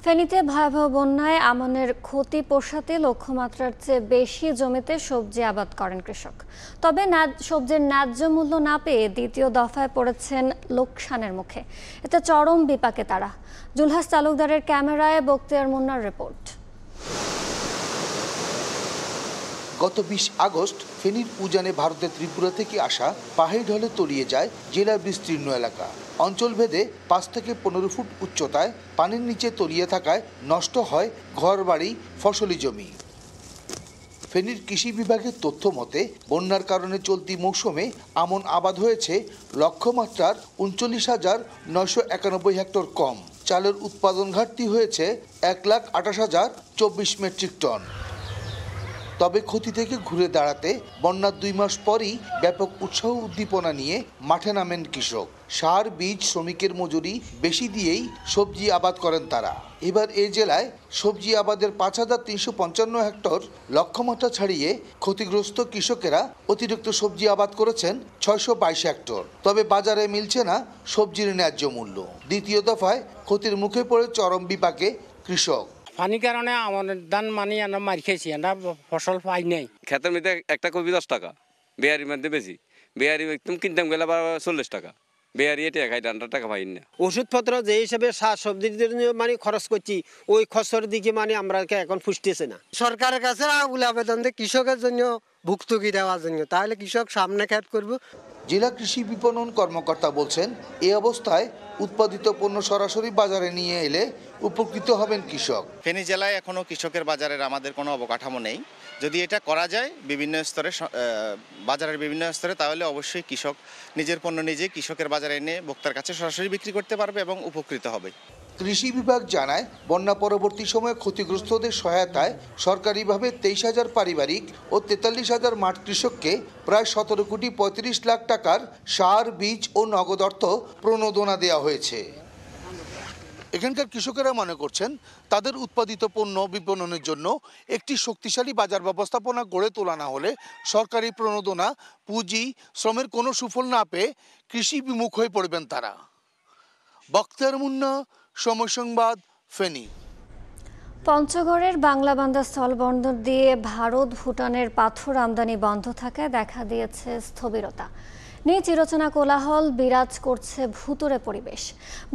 ফেনীতে ভয়াবহ বন্যায় আমনের ক্ষতি পোষাতে লক্ষ্যমাত্রার চেয়ে বেশি জমিতে সবজি আবাদ করেন কৃষক। তবে সবজির ন্যায্য মূল্য না পেয়ে দ্বিতীয় দফায় পড়েছেন লোকসানের মুখে। এতে চরম বিপাকে তারা। জুলহাস তালুকদারের ক্যামেরায় বক্তিয়ার মুন্নার রিপোর্ট। গত 20 আগস্ট ফেনীর উজানে ভারতের ত্রিপুরা থেকে আসা পাহাড়ি ঢলে তলিয়ে যায় জেলার বিস্তীর্ণ এলাকা। অঞ্চলভেদে 5 থেকে 15 ফুট উচ্চতায় পানির নিচে তলিয়ে থাকায় নষ্ট হয় ঘরবাড়ি, ফসলি জমি। ফেনীর কৃষি বিভাগের তথ্য মতে বন্যার কারণে চলতি মৌসুমে আমন আবাদ হয়েছে লক্ষ্যমাত্রার 39,991 হেক্টর কম। চালের উৎপাদন ঘাটতি হয়েছে 1,28,024 মেট্রিক টন। তবে ক্ষতি থেকে ঘুরে দাঁড়াতে বন্যার 2 মাস পরই ব্যাপক উৎসাহ উদ্দীপনা নিয়ে মাঠে নামেন কৃষক। সার, বীজ, শ্রমিকের মজুরি বেশি দিয়েই সবজি আবাদ করেন তারা। এবার এই জেলায় সবজি আবাদের 5355 হেক্টর লক্ষ্যমাত্রা ছাড়িয়ে ক্ষতিগ্রস্ত কৃষকেরা অতিরিক্ত সবজি আবাদ করেছেন 622 হেক্টর। তবে বাজারে মিলছে না সবজির ন্যায্য মূল্য। দ্বিতীয় দফায় ক্ষতির মুখে পড়ে চরম বিপাকে কৃষক। পানির কারণে আমাদের ধান আমরা মার খেয়েছি, আমরা ফসল পাই নাই। ক্ষেতের মধ্যে একটা কপি 10 টাকা, বেয়ারির মধ্যে বেশি। বেয়ারি তুমি কিনতাম গেলে 40 টাকা, বেয়ারি এটা খাই 100 টাকা পাই না। ওষুধপত্র যে হিসেবে শাক সবজির জন্য খরচ করছি, ওই খরচের দিকে আমরা এখন ফুসতেছে না। সরকারের কাছে আবেদন দেয় কৃষকের জন্য ভুক্তভোগী দেওয়ার জন্য, তাহলে কৃষক সামনে খেত করব। জেলা কৃষি বিপণন কর্মকর্তা বলছেন, এই অবস্থায় উৎপাদিত পণ্য সরাসরি বাজারে নিয়ে এলে উপকৃত হবেন কৃষক। ফেনী জেলায় এখনও কৃষকের বাজারের আমাদের কোনো অবকাঠামো নেই। যদি এটা করা যায় বিভিন্ন স্তরে, বাজারের বিভিন্ন স্তরে, তাহলে অবশ্যই কৃষক নিজের পণ্য নিজে কৃষকের বাজারে এনে ভোক্তার কাছে সরাসরি বিক্রি করতে পারবে এবং উপকৃত হবে। কৃষি বিভাগ জানায়, বন্যা পরবর্তী সময়ে ক্ষতিগ্রস্তদের সহায়তায় সরকারিভাবে 23,000 পারিবারিক ও 43,000 মাঠ কৃষককে প্রায় 17,35 লাখ টাকার সার, বীজ ও নগদ অর্থ প্রণোদনা দেওয়া হয়েছে। এখানকার কৃষকেরা মনে করছেন, তাদের উৎপাদিত পণ্য বিপণনের জন্য একটি শক্তিশালী বাজার ব্যবস্থাপনা গড়ে তোলা না হলে সরকারি প্রণোদনা, পুঁজি, শ্রমের কোনো সুফল না পেয়ে কৃষি বিমুখ হয়ে পড়বেন তারা। বখতিয়ার মুন্না, সময় সংবাদ, ফেনী। পঞ্চগড়ের বাংলাবান্ধা স্থলবন্দর দিয়ে ভারত ভুটানের পাথর আমদানি বন্ধ থাকায় দেখা দিয়েছে স্থবিরতা। নিয়ে চিরচেনা কোলাহল বিরাজ করছে ভুতুড়ে পরিবেশ।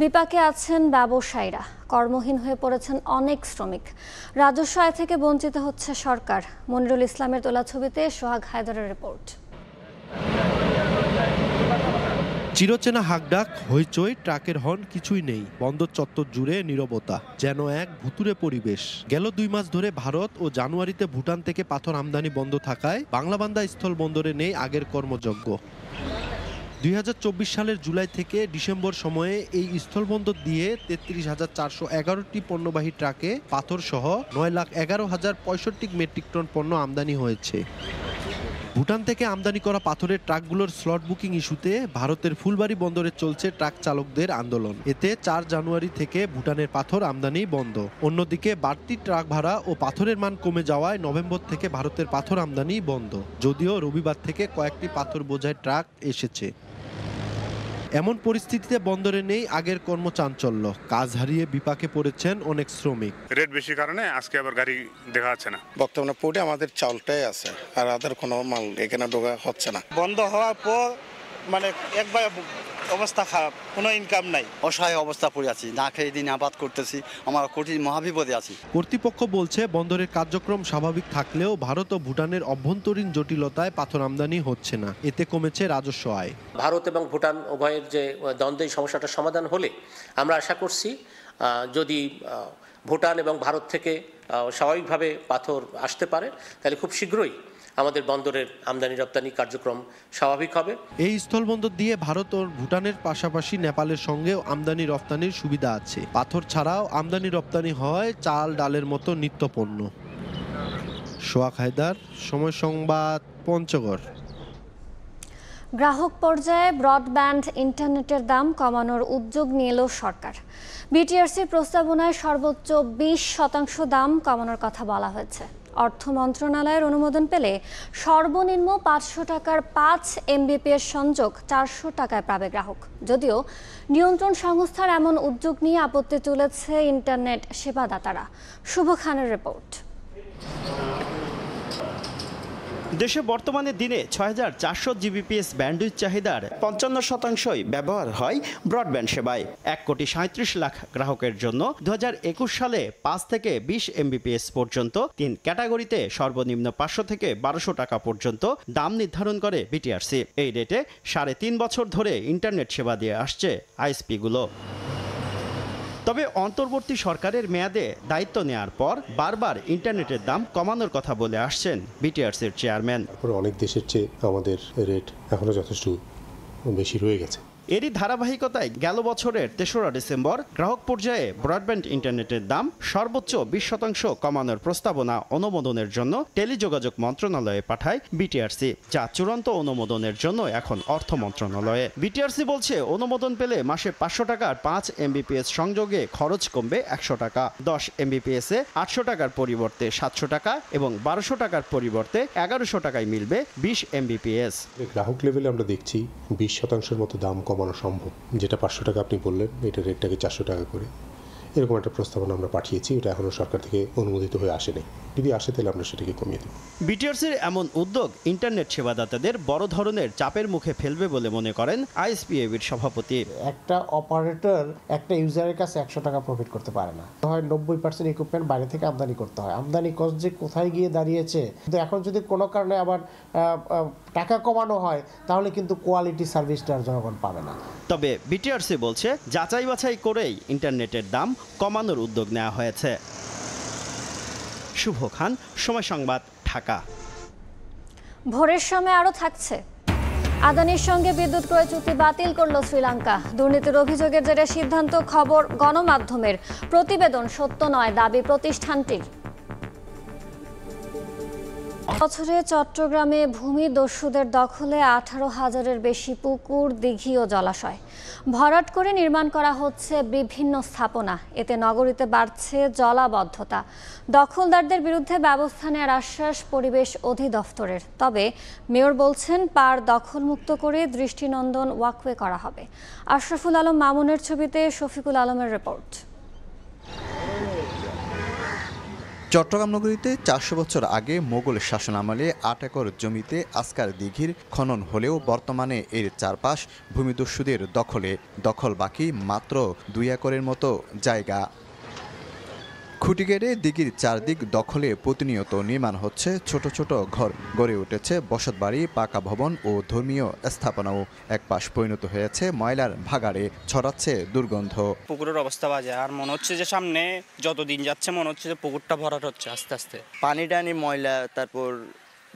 বিপাকে আছেন ব্যবসায়ীরা, কর্মহীন হয়ে পড়েছেন অনেক শ্রমিক। রাজস্ব আয় থেকে বঞ্চিত হচ্ছে সরকার। মনিরুল ইসলামের তোলা ছবিতে সোহাগ হায়দারের রিপোর্ট। চিরচেনা হাকডাক, হইচই, ট্রাকের হর্ন কিছুই নেই। বন্দর চত্বর জুড়ে নীরবতা, যেন এক ভুতুড়ে পরিবেশ। গেল 2 মাস ধরে ভারত ও জানুয়ারিতে ভুটান থেকে পাথর আমদানি বন্ধ থাকায় বাংলাবান্ধা স্থল বন্দরে নেই আগের কর্মযজ্ঞ। 2024 সালের জুলাই থেকে ডিসেম্বর সময়ে এই স্থলবন্দর দিয়ে 33,411টি পণ্যবাহী ট্রাকে পাথর সহ 9,11,065 মেট্রিক টন পণ্য আমদানি হয়েছে। ভুটান থেকে আমদানি করা পাথরের ট্রাকগুলোর স্লট বুকিং ইস্যুতে ভারতের ফুলবাড়ী বন্দরে চলছে ট্রাক চালকদের আন্দোলন। এতে 4 জানুয়ারি থেকে ভুটানের পাথর আমদানি বন্ধ। অন্যদিকে বাড়তি ট্রাক ভাড়া ও পাথরের মান কমে যাওয়ায় নভেম্বর থেকে ভারতের পাথর আমদানি বন্ধ, যদিও রবিবার থেকে কয়েকটি পাথর বোঝাই ট্রাক এসেছে। এমন পরিস্থিতিতে বন্দরে নেই আগের কর্মচাঞ্চল্য। কাজ হারিয়ে বিপাকে পড়েছেন অনেক শ্রমিক। রেট বেশি কারণে আজকে আবার গাড়ি দেখা যাচ্ছে না। বর্তমানে পোর্টে আমাদের চাউলটাই আছে, আর আমাদের কোনো মাল এখানে ঢোকা হচ্ছে না। বন্ধ হওয়ার পর একবার অবস্থা খারাপ, কোনো ইনকাম নাই, অসহায় অবস্থা পড়ে আছি, না খেয়ে দিন আবাদ করতেছি, আমার কঠিন মহাবিপদে আছি। কর্তৃপক্ষ বলছে, বন্দরের কার্যক্রম স্বাভাবিক থাকলেও ভারত ও ভুটানের অভ্যন্তরীণ জটিলতায় পাথর আমদানি হচ্ছে না। এতে কমেছে রাজস্ব আয়। ভারত এবং ভুটান উভয়ের যে দ্বন্দ্ব, সমস্যাটার সমাধান হলে আমরা আশা করছি, যদি ভুটান এবং ভারত থেকে স্বাভাবিকভাবে পাথর আসতে পারে, তাহলে খুব শীঘ্রই আমাদের বন্দরের আমদানি রপ্তানি কার্যক্রম স্বাভাবিক হবে। এই স্থলবন্দর দিয়ে ভারত ও ভুটানের পাশাপাশি নেপালের সঙ্গেও আমদানি রপ্তানির সুবিধা আছে। পাথর ছাড়াও আমদানি রপ্তানি হয় চাল, ডালের মতো নিত্যপণ্য। সোহাগ হায়দার, সময় সংবাদ, পঞ্চগড়। গ্রাহক পর্যায়ে ব্রডব্যান্ড ইন্টারনেটের দাম কমানোর উদ্যোগ নিল সরকার। বিটিআরসির প্রস্তাবনায় সর্বোচ্চ 20% দাম কমানোর কথা বলা হয়েছে। অর্থ মন্ত্রণালয়ের অনুমোদন পেলে সর্বনিম্ন 500 টাকার 5 Mbps সংযোগ 400 টাকায় পাবে গ্রাহক। যদিও নিয়ন্ত্রণ সংস্থার এমন উদ্যোগ নিয়ে আপত্তি তুলেছে ইন্টারনেট সেবাদাতারা। শুভ খানের রিপোর্ট। দেশে বর্তমানে দিনে 6400 Gbps ব্যান্ডউইথ চাহিদার 55%ই ব্যবহার হয় ব্রডব্যান্ড সেবায়। 1,37,00,000 গ্রাহকের জন্য 2021 সালে 5 থেকে 20 Mbps পর্যন্ত 3 ক্যাটাগরিতে সর্বনিম্ন 500 থেকে 1200 টাকা পর্যন্ত দাম নির্ধারণ করে বিটিআরসি। এই রেটে 3.5 বছর ধরে ইন্টারনেট সেবা দিয়ে আসছে আইএসপিগুলো। তবে অন্তর্বর্তী সরকারের মেয়াদে দায়িত্ব নেয়ার পর বারবার ইন্টারনেটের দাম কমানোর কথা বলে আসছেন বিটিআরসির চেয়ারম্যান। অনেক দেশের চেয়ে আমাদের রেট এখনো যথেষ্ট বেশি রয়ে গেছে। এরই ধারাবাহিকতায় গেল বছরের ৩রা ডিসেম্বর গ্রাহক পর্যায়ে ব্রডব্যান্ড ইন্টারনেটের দাম সর্বোচ্চ ২০% কমানোর প্রস্তাবনা অনুমোদনের জন্য টেলিযোগাযোগ মন্ত্রণালয়ে পাঠায় বিটিআরসি, যা চূড়ান্ত অনুমোদনের জন্য এখন অর্থ মন্ত্রণালয়ে। বিটিআরসি বলছে অনুমোদন পেলে মাসে ৫০০ টাকার ৫ MBPS সংযোগে খরচ কমবে ১০০ টাকা, ১০ MBPS এ ৮০০ টাকার পরিবর্তে ৭০০ টাকা এবং ১২০০ টাকার পরিবর্তে ১১০০ টাকায় মিলবে ২০ MBPS। গ্রাহক লেভেলে আমরা দেখছি 20% মতো দাম কমানো সম্ভব, যেটা 500 টাকা আপনি বললেন, এটা রেটটাকে 400 টাকা করে এরকম একটা প্রস্তাবনা আমরা পাঠিয়েছি। এটা এখনো সরকার থেকে অনুমোদিত হয়ে আসেনি, যদি আসে তাহলে আমরা সেটাকে কমিয়ে দেব। বিটিআরসির এমন উদ্যোগ ইন্টারনেট সেবাদাতাদের বড় ধরনের চাপের মুখে ফেলবে বলে মনে করেন আইএসপিএবির সভাপতি। একটা অপারেটর একটা ইউজারের কাছে 100 টাকা প্রফিট করতে পারে না, হয় 90% ইকুইপমেন্ট বাইরে থেকে আমদানি করতে হয়। আমদানি কস্ট যে কোথায় গিয়ে দাঁড়িয়েছে, কিন্তু এখন যদি কোনো কারণে আবার টাকা কমানো হয় তাহলে কিন্তু কোয়ালিটি সার্ভিসটা জনগণ পাবে না। তবে বিটিআরসি বলছে যাচাই বাছাই করেই ইন্টারনেটের দাম কমানোর উদ্যোগ নেওয়া হয়েছে। শুভ খান, সময় সংবাদ, ঢাকা। ভোরের সময় আরও থাকছে। আদানির সঙ্গে বিদ্যুৎ ক্রয় চুক্তি বাতিল করল শ্রীলঙ্কা। দুর্নীতির অভিযোগের জেরে সিদ্ধান্ত, খবর গণমাধ্যমের। প্রতিবেদন সত্য নয়, দাবি প্রতিষ্ঠানটির। বছরে চট্টগ্রামে ভূমিদস্যুদের দখলে 18,000-এর বেশি পুকুর, দিঘি ও জলাশয় ভরাট করে নির্মাণ করা হচ্ছে বিভিন্ন স্থাপনা। এতে নগরীতে বাড়ছে জলাবদ্ধতা। দখলদারদের বিরুদ্ধে ব্যবস্থা নেওয়ার আশ্বাস পরিবেশ অধিদপ্তরের। তবে মেয়র বলছেন পাড় দখলমুক্ত করে দৃষ্টিনন্দন ওয়াকওয়ে করা হবে। আশরাফুল আলম মামুনের ছবিতে শফিকুল আলমের রিপোর্ট। চট্টগ্রাম নগরীতে 400 বছর আগে মোগল শাসনামলে 8 একর জমিতে আসকার দিঘির খনন হলেও বর্তমানে এর চারপাশ ভূমিদস্যুদের দখলে। দখল বাকি মাত্র 2 একরের মতো জায়গা। খুঁটি গেড়ে দিঘির চারদিক দখলে প্রতিনিয়ত নির্মাণ হচ্ছে ছোট ছোট ঘর। গড়ে উঠেছে বসতবাড়ি, পাকা ভবন ও ধর্মীয় স্থাপনাও। এক পাশ পরিণত হয়েছে ময়লার ভাগাড়ে, ছড়াচ্ছে দুর্গন্ধ। পুকুরের অবস্থা বাজে, আর মনে হচ্ছে যে সামনে যত দিন যাচ্ছে মনে হচ্ছে যে পুকুরটা ভরাট হচ্ছে আস্তে আস্তে। পানি টানি ময়লা, তারপর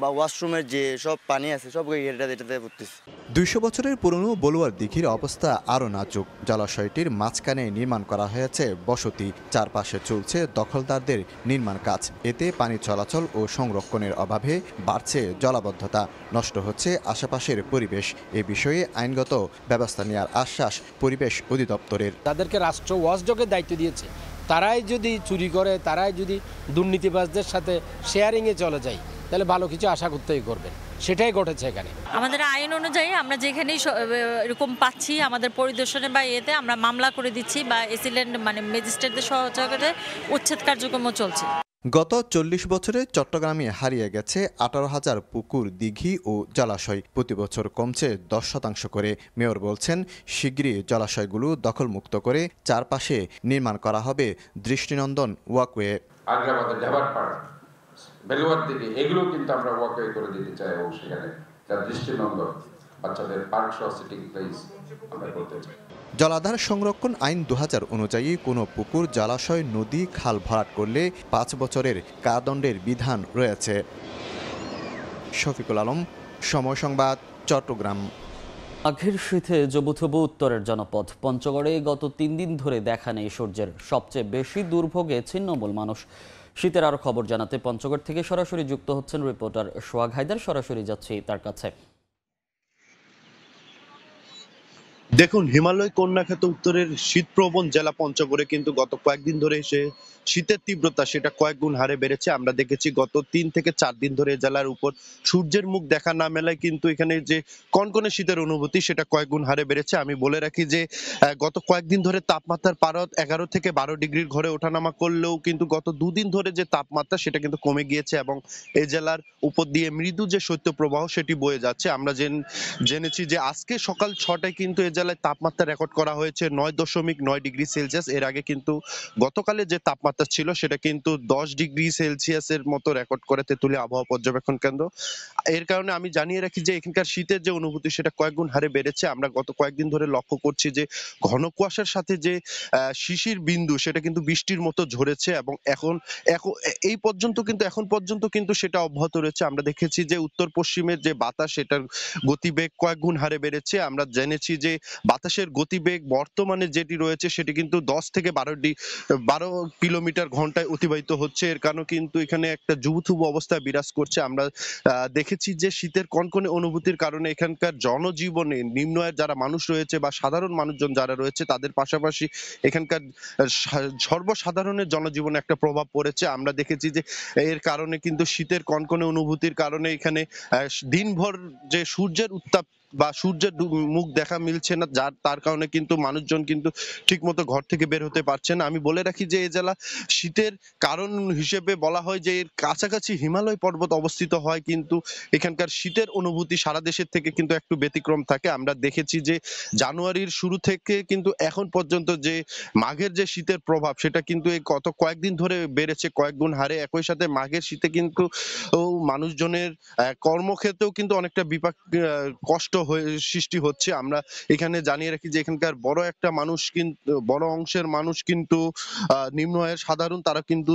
বা ওয়াশরুমের যে সব পানি আছে সব এটাতে পড়তেছে। 200 বছরের পুরনো বলুয়ার দিঘির অবস্থা আরও নাজুক। জলাশয়টির মাঝখানে নির্মাণ করা হয়েছে বসতি। চারপাশে চলছে দখলদারদের নির্মাণ কাজ। এতে পানি চলাচল ও সংরক্ষণের অভাবে বাড়ছে জলাবদ্ধতা, নষ্ট হচ্ছে আশেপাশের পরিবেশ। এ বিষয়ে আইনগত ব্যবস্থা নেওয়ার আশ্বাস পরিবেশ অধিদপ্তরের। তাদেরকে রাষ্ট্র ওয়াচডগের দায়িত্ব দিয়েছে, তারাই যদি চুরি করে, তারাই যদি দুর্নীতিবাজদের সাথে শেয়ারিংয়ে চলে যায়, তাহলে ভালো কিছু আশা করতেই করবেন। সেটাই ঘটেছে এখানে। আমাদের আইন অনুযায়ী আমরা যেখানেই এরকম পাচ্ছি আমাদের পরিদর্শনে বা এতে আমরা মামলা করে দিচ্ছি বা এসিল্যান্ড মানে ম্যাজিস্ট্রেটদের সহযোগিতায় উচ্ছেদ কার্যক্রম চলছে। গত 40 বছরে চট্টগ্রামে হারিয়ে গেছে 18,000 পুকুর, দিঘি ও জলাশয়। প্রতি বছর কমছে 10% করে। মেয়র বলছেন শিগগিরই জলাশয়গুলো দখলমুক্ত করে চারপাশে নির্মাণ করা হবে দৃষ্টিনন্দন ওয়াকওয়ে। আগ্রাবাদের ঢাবারপাড়, বেলুয়ার দিকে এগুলো কিন্তু আমরা ওয়াকওয়ে করে দিতে চাই এবং সেখানে যার দৃষ্টিনন্দন বাচ্চাদের পার্ক সহ সিটিং প্লেস আমরা করতে চাই। জলাধার সংরক্ষণ আইন 2000 অনুযায়ী কোনো পুকুর, জলাশয়, নদী, খাল ভরাট করলে 5 বছরের কারাদণ্ডের বিধান রয়েছে। শফিকুল আলম, সময় সংবাদ, চট্টগ্রাম। মাঘের শীতে জবুথবু উত্তরের জনপদ পঞ্চগড়ে গত 3 দিন ধরে দেখা নেই সূর্যের। সবচেয়ে বেশি দুর্ভোগে ছিন্নমূল মানুষ। শীতের আরো খবর জানাতে পঞ্চগড় থেকে সরাসরি যুক্ত হচ্ছেন রিপোর্টার সোহাগ হায়দার। সরাসরি যাচ্ছি তার কাছে। দেখুন, হিমালয় কন্যাখ্যাত উত্তরের শীতপ্রবণ জেলা পঞ্চগড়ে কিন্তু গত কয়েকদিন ধরে এসে শীতের তীব্রতা সেটা কয়েক গুণ হারে বেড়েছে। আমরা দেখেছি গত 3 থেকে 4 দিন ধরে জেলার উপর সূর্যের মুখ দেখা না মেলায় কিন্তু এখানে যে কনকনে শীতের অনুভূতি সেটা কয়েক গুণ হারে বেড়েছে। আমি বলে রাখি যে গত কয়েকদিন ধরে তাপমাত্রার পারদ 11 থেকে 12 ডিগ্রির ঘরে ওঠানামা করলেও কিন্তু গত 2 দিন ধরে যে তাপমাত্রা সেটা কিন্তু কমে গিয়েছে এবং এই জেলার উপর দিয়ে মৃদু যে শৈত্যপ্রবাহ সেটি বয়ে যাচ্ছে। আমরা জেনেছি যে আজকে সকাল 6টায় কিন্তু এই জেলায় তাপমাত্রা রেকর্ড করা হয়েছে 9.9 ডিগ্রি সেলসিয়াস। এর আগে কিন্তু গতকালে যে তাপমাত্রা ছিল সেটা কিন্তু 10 ডিগ্রি সেলসিয়াসের মতো রেকর্ড করে তেঁতুলিয়া আবহাওয়া পর্যবেক্ষণ কেন্দ্র। এর কারণে আমি জানিয়ে রাখি যে এখানকার শীতের যে অনুভূতি সেটা কয়েক গুণ হারে বেড়েছে। আমরা গত কয়েকদিন ধরে লক্ষ্য করছি যে ঘন কুয়াশার সাথে যে শিশির বিন্দু সেটা কিন্তু বৃষ্টির মতো ঝরেছে এবং এখন এখন পর্যন্ত কিন্তু সেটা অব্যাহত রয়েছে। আমরা দেখেছি যে উত্তর পশ্চিমের যে বাতাস সেটার গতিবেগ কয়েক গুণ হারে বেড়েছে। আমরা জেনেছি যে বাতাসের গতিবেগ বর্তমানে যেটি রয়েছে সেটি কিন্তু 10 থেকে 12 কিলোমিটার ঘন্টায় অতিবাহিত হচ্ছে। এর কারণে কিন্তু এখানে একটা জুবুথুবু অবস্থা বিরাজ করছে। আমরা দেখেছি যে শীতের কনকনে অনুভূতির কারণে এখানকার জনজীবনে নিম্ন আয়ের যারা মানুষ রয়েছে বা সাধারণ মানুষজন যারা রয়েছে তাদের পাশাপাশি এখানকার সর্বসাধারণের জনজীবনে একটা প্রভাব পড়েছে। আমরা দেখেছি যে এর কারণে কিন্তু শীতের কনকনে অনুভূতির কারণে এখানে দিনভর যে সূর্যের উত্তাপ বা সূর্যের মুখ দেখা মিলছে না, তার কারণে কিন্তু মানুষজন কিন্তু ঠিকমতো ঘর থেকে বের হতে পারছে না। আমি বলে রাখি যে এই জেলা শীতের কারণ হিসেবে বলা হয় যে এর কাছাকাছি হিমালয় পর্বত অবস্থিত হয়, কিন্তু এখানকার শীতের অনুভূতি সারা দেশের থেকে কিন্তু একটু ব্যতিক্রম থাকে। আমরা দেখেছি যে জানুয়ারির শুরু থেকে কিন্তু এখন পর্যন্ত যে মাঘের যে শীতের প্রভাব সেটা কিন্তু এই গত কয়েকদিন ধরে বেড়েছে কয়েক গুণ হারে। একই সাথে মাঘের শীতে কিন্তু মানুষজনের কর্মক্ষেত্রেও কিন্তু অনেকটা কষ্ট সৃষ্টি হচ্ছে। আমরা এখানে জানিয়ে রাখি যে এখানকার বড় একটা মানুষ কিন্তু বড় অংশের মানুষ কিন্তু নিম্ন আয়ের সাধারণ, তারা কিন্তু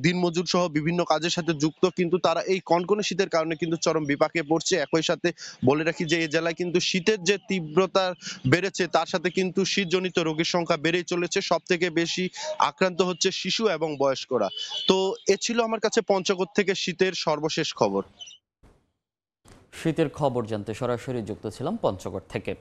দিন মজুর সহ বিভিন্ন কাজের সাথে যুক্ত, কিন্তু তারা এই কনকনে শীতের কারণে কিন্তু চরম বিপাকে পড়ছে। একই সাথে বলে রাখি যে এই জেলায় কিন্তু শীতের যে তীব্রতা বেড়েছে তার সাথে কিন্তু শীতজনিত রোগীর সংখ্যা বেড়েই চলেছে। সব থেকে বেশি আক্রান্ত হচ্ছে শিশু এবং বয়স্করা। তো এ ছিল আমার কাছে পঞ্চগড় থেকে শীতের সর্বশেষ খবর। শীতের খবর জানতে সরাসরি যুক্ত ছিলাম পঞ্চগড় থেকে।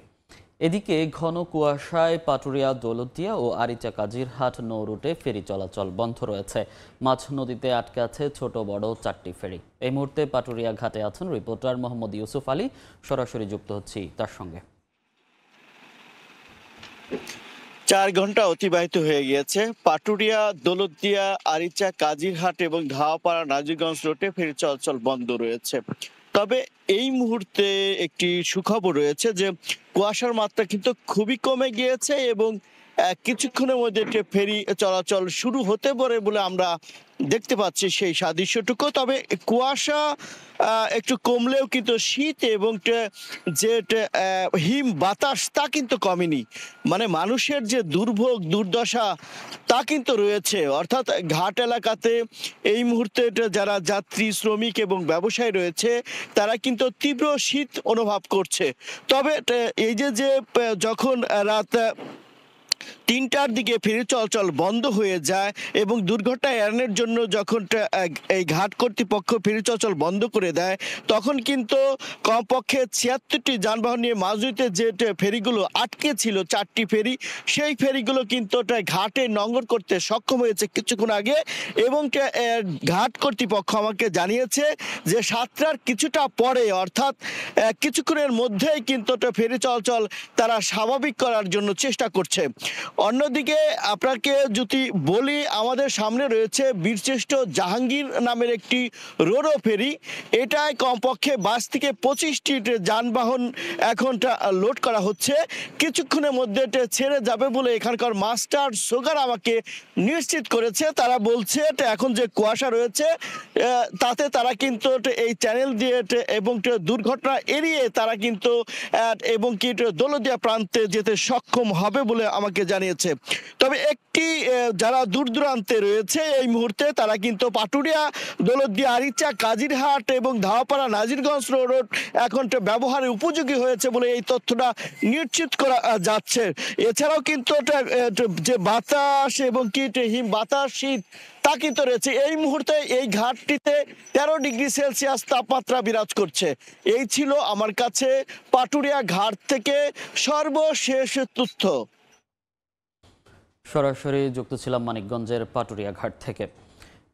এদিকে ঘন কুয়াশায় পাটুরিয়া, দৌলতদিয়া ও আরিচা কাজিরহাট নৌ রুটে ফেরি চলাচল বন্ধ রয়েছে। মাঝ নদীতে আটকে আছে ছোট বড় 4টি ফেরি। এই মুহূর্তে পাটুরিয়া ঘাটে আছেন রিপোর্টার মোহাম্মদ ইউসুফ আলী। সরাসরি যুক্ত হচ্ছি তার সঙ্গে। 4 ঘন্টা অতিবাহিত হয়ে গিয়েছে। পাটুরিয়া, দৌলতদিয়া, আরিচা, কাজিরহাট এবং ধাওয়াপাড়া নাজিরগঞ্জ রুটে ফেরি চলাচল বন্ধ রয়েছে। তবে এই মুহূর্তে একটি সুখবর রয়েছে যে কুয়াশার মাত্রা কিন্তু খুবই কমে গিয়েছে এবং কিছুক্ষণের মধ্যে ফেরি চলাচল শুরু হতে পারে বলে আমরা দেখতে পাচ্ছি সেই সাদৃশ্যটুকু। তবে কুয়াশা একটু কমলেও কিন্তু শীত এবং যে হিম বাতাস তা কিন্তু কমেনি। মানে মানুষের যে দুর্ভোগ দুর্দশা তা কিন্তু রয়েছে। অর্থাৎ ঘাট এলাকাতে এই মুহূর্তে যারা যাত্রী, শ্রমিক এবং ব্যবসায়ী রয়েছে তারা কিন্তু তীব্র শীত অনুভব করছে। তবে এই যে যখন রাত 3টার দিকে ফেরি চলাচল বন্ধ হয়ে যায় এবং দুর্ঘটনা এড়ানোর জন্য যখন এই ঘাট কর্তৃপক্ষ ফেরি চলাচল বন্ধ করে দেয় তখন কিন্তু কমপক্ষে 76টি যানবাহন নিয়ে মাঝুরিতে যে ফেরিগুলো আটকে ছিল 4টি ফেরি, সেই ফেরিগুলো কিন্তু ঘাটে নোঙর করতে সক্ষম হয়েছে কিছুক্ষণ আগে। এবং ঘাট কর্তৃপক্ষ আমাকে জানিয়েছে যে 7টার কিছুটা পরে অর্থাৎ কিছুক্ষণের মধ্যেই কিন্তু ফেরি চলাচল তারা স্বাভাবিক করার জন্য চেষ্টা করছে। অন্যদিকে আপনাকে যদি বলি, আমাদের সামনে রয়েছে বীরশ্রেষ্ঠ জাহাঙ্গীর নামের একটি রোরো ফেরি। এটায় কমপক্ষে 22 থেকে 25টি যানবাহন এখন লোড করা হচ্ছে। কিছুক্ষণের মধ্যে ছেড়ে যাবে বলে এখানকার মাস্টার সুগার আমাকে নিশ্চিত করেছে। তারা বলছে এখন যে কুয়াশা রয়েছে তাতে তারা কিন্তু এই চ্যানেল দিয়ে এবং দুর্ঘটনা এড়িয়ে তারা কিন্তু এবং কি দৌলতদিয়া প্রান্তে যেতে সক্ষম হবে বলে আমাকে জানিয়েছে। তবে একটি যারা দূর দূরান্তে রয়েছে এই মুহূর্তে তারা কিন্তু পাটুরিয়া, দৌলতদিয়া, আরিচা, কাজিরহাট এবং ধাওয়াপাড়া নাজিরগঞ্জ রোড এখন ব্যবহারের উপযোগী হয়েছে বলে এই তথ্যটা নিশ্চিত করা যাচ্ছে। এছাড়াও কিন্তু যে বাতাস এবং কি হিম বাতাস, শীত তা কিন্তু রয়েছে। এই মুহূর্তে এই ঘাটটিতে 13 ডিগ্রি সেলসিয়াস তাপমাত্রা বিরাজ করছে। এই ছিল আমার কাছে পাটুরিয়া ঘাট থেকে সর্বশেষ তথ্য। সরাসরি যুক্ত ছিলাম মানিকগঞ্জের পাটুরিয়া ঘাট থেকে।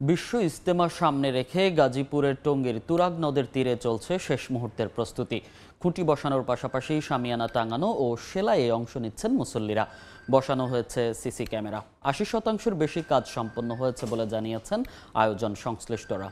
বিশ্ব ইজতেমা সামনে রেখে গাজীপুরের টঙ্গীর তুরাগ নদের তীরে চলছে শেষ মুহূর্তের প্রস্তুতি। খুঁটি বসানোর পাশাপাশি শামিয়ানা টাঙানো ও সেলাইয়ে অংশ নিচ্ছেন মুসল্লিরা। বসানো হয়েছে সিসি ক্যামেরা। 80% বেশি কাজ সম্পন্ন হয়েছে বলে জানিয়েছেন আয়োজন সংশ্লিষ্টরা।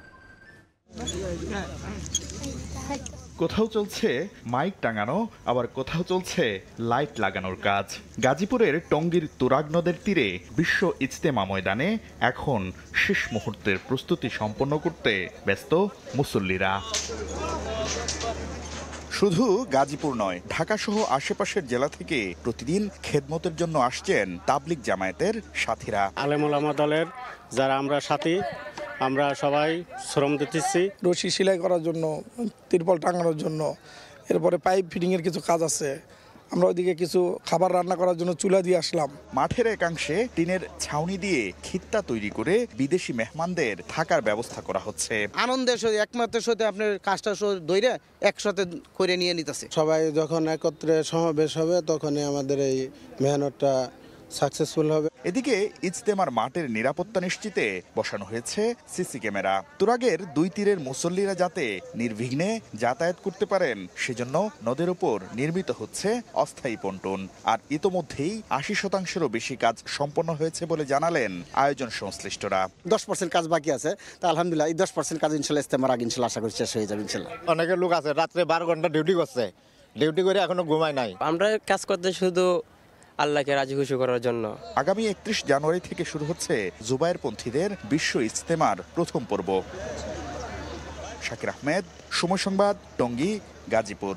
কোথাও চলছে মাইক টাঙানো, আবার কোথাও চলছে লাইট লাগানোর কাজ। গাজীপুরের টঙ্গীর তুরাগ নদের তীরে বিশ্ব ইজতেমা ময়দানে এখন শেষ মুহূর্তের প্রস্তুতি সম্পন্ন করতে ব্যস্ত মুসল্লিরা। শুধু গাজীপুর নয়, ঢাকা সহ আশেপাশের জেলা থেকে প্রতিদিন খেদমতের জন্য আসছেন তাবলিগ জামায়াতের সাথীরা। আলেম ওলামা দলের যারা আমরা সাথী, আমরা সবাই শ্রম দিতেছি। রশি সেলাই করার জন্য, তিরপল টাঙানোর জন্য, এরপরে পাইপ ফিটিংয়ের কিছু কাজ আছে, আমরা ওইদিকে কিছু খাবার রান্না করার জন্য চুলা দিয়ে আসলাম। মাঠের একাংশে টিনের ছাউনি দিয়ে খিত্তা তৈরি করে বিদেশি মেহমানদের থাকার ব্যবস্থা করা হচ্ছে। আনন্দের সাথে একমাত্র সাথে আপনার কাজটা ধরে একসাথে করে নিয়ে নিতেছে। সবাই যখন একত্রে সমাবেশ হবে তখনই আমাদের এই মেহনতটা সাকসেসফুল হবে। এদিকে ইজতেমার মাঠের নিরাপত্তা নিশ্চিতে বসানো হয়েছে সিসি ক্যামেরা। তুরাগের দুই তীরের মুসল্লিরা যাতে নির্বিঘ্নে যাতায়াত করতে পারেন সেজন্য নদের উপর নির্মিত হচ্ছে অস্থায়ী পন্টন। আর ইতোমধ্যেই 80%-এরও বেশি কাজ সম্পন্ন হয়েছে বলে জানালেন আয়োজন সংশ্লিষ্টরা। 10% কাজ বাকি আছে, তা আলহামদুলিল্লাহ এই 10% কাজ ইনশাল্লাহ ইজতেমার আগে ইনশাল্লাহ আশা করি শেষ হয়ে যাবে ইনশাল্লাহ। অনেকের লোক আছে রাত্রে 12 ঘন্টা ডিউটি করছে, ডিউটি করে এখনো ঘুমায় নাই। আমরা কাজ করতে শুধু আল্লাহকে রাজি খুশি করার জন্য। আগামী 31 জানুয়ারি থেকে শুরু হচ্ছে জুবায়েরপন্থীদের বিশ্ব ইজতেমার প্রথম পর্ব। শাকির আহমেদ, সময় সংবাদ, টঙ্গী, গাজীপুর।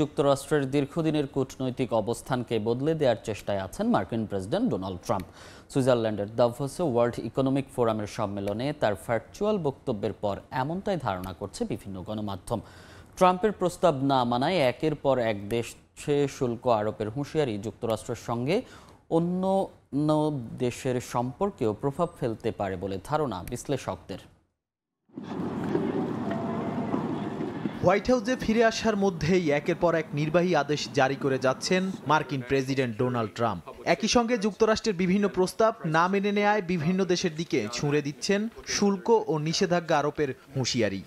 যুক্তরাষ্ট্রের দীর্ঘদিনের কূটনৈতিক অবস্থানকে বদলে দেওয়ার চেষ্টায় আছেন মার্কিন প্রেসিডেন্ট ডোনাল্ড ট্রাম্প। সুইজারল্যান্ডের দাভোসে ওয়ার্ল্ড ইকোনমিক ফোরামের সম্মেলনে তার ভার্চুয়াল বক্তব্যের পর এমনটাই ধারণা করছে বিভিন্ন গণমাধ্যম। ট্রাম্পের প্রস্তাব না মানায় একের পর এক দেশে শুল্ক আরোপের হুঁশিয়ারি যুক্তরাষ্ট্রের সঙ্গে অন্য দেশের সম্পর্কেও প্রভাব ফেলতে পারে বলে ধারণা বিশ্লেষকদের। হোয়াইট হাউসে ফিরে আসার মধ্যেই একের পর এক নির্বাহী আদেশ জারি করে যাচ্ছেন মার্কিন প্রেসিডেন্ট ডোনাল্ড ট্রাম্প। একই সঙ্গে যুক্তরাষ্ট্রের বিভিন্ন প্রস্তাব না মেনে নেয়ায় বিভিন্ন দেশের দিকে ছুঁড়ে দিচ্ছেন শুল্ক ও নিষেধাজ্ঞা আরোপের হুঁশিয়ারি।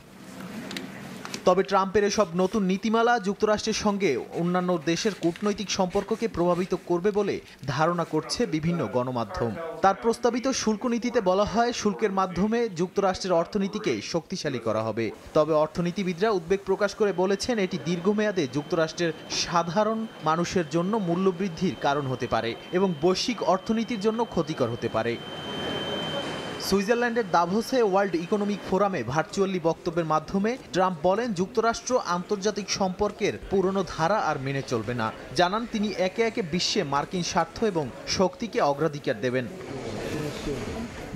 তবে ট্রাম্পের এসব নতুন নীতিমালা যুক্তরাষ্ট্রের সঙ্গে অন্যান্য দেশের কূটনৈতিক সম্পর্ককে প্রভাবিত করবে বলে ধারণা করছে বিভিন্ন গণমাধ্যম। তার প্রস্তাবিত শুল্ক নীতিতে বলা হয় শুল্কের মাধ্যমে যুক্তরাষ্ট্রের অর্থনীতিকে শক্তিশালী করা হবে। তবে অর্থনীতিবিদরা উদ্বেগ প্রকাশ করে বলেছেন এটি দীর্ঘমেয়াদে যুক্তরাষ্ট্রের সাধারণ মানুষের জন্য মূল্যবৃদ্ধির কারণ হতে পারে এবং বৈশ্বিক অর্থনীতির জন্য ক্ষতিকর হতে পারে। সুইজারল্যান্ডের দাভোসে ওয়ার্ল্ড ইকোনমিক ফোরামে ভার্চুয়ালি বক্তব্যের মাধ্যমে ট্রাম্প বলেন যুক্তরাষ্ট্র আন্তর্জাতিক সম্পর্কের পুরনো ধারা আর মেনে চলবে না। জানান তিনি একে একে বিশ্বে মার্কিন স্বার্থ এবং শক্তিকে অগ্রাধিকার দেবেন।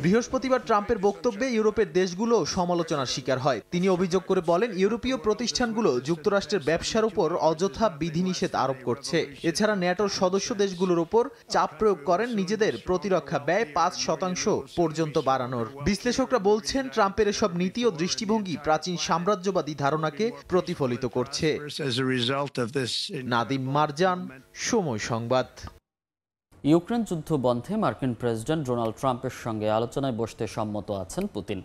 বৃহস্পতিবার ট্রাম্পের বক্তব্যে ইউরোপের দেশগুলো সমালোচনার শিকার হয়। তিনি অভিযোগ করে বলেন ইউরোপীয় প্রতিষ্ঠানগুলো যুক্তরাষ্ট্রের ব্যবসার উপর অযথা বিধিনিষেধ আরোপ করছে। এছাড়া ন্যাটোর সদস্য দেশগুলোর উপর চাপ প্রয়োগ করেন নিজেদের প্রতিরক্ষা ব্যয় 5% পর্যন্ত বাড়ানোর। বিশ্লেষকরা বলছেন ট্রাম্পের এসব নীতি ও দৃষ্টিভঙ্গি প্রাচীন সাম্রাজ্যবাদী ধারণাকে প্রতিফলিত করছে। নাদিম মারজান, সময় সংবাদ। ইউক্রেন যুদ্ধ বন্ধে মার্কিন প্রেসিডেন্ট ডোনাল্ড ট্রাম্পের সঙ্গে আলোচনায় বসতে সম্মত আছেন পুতিন।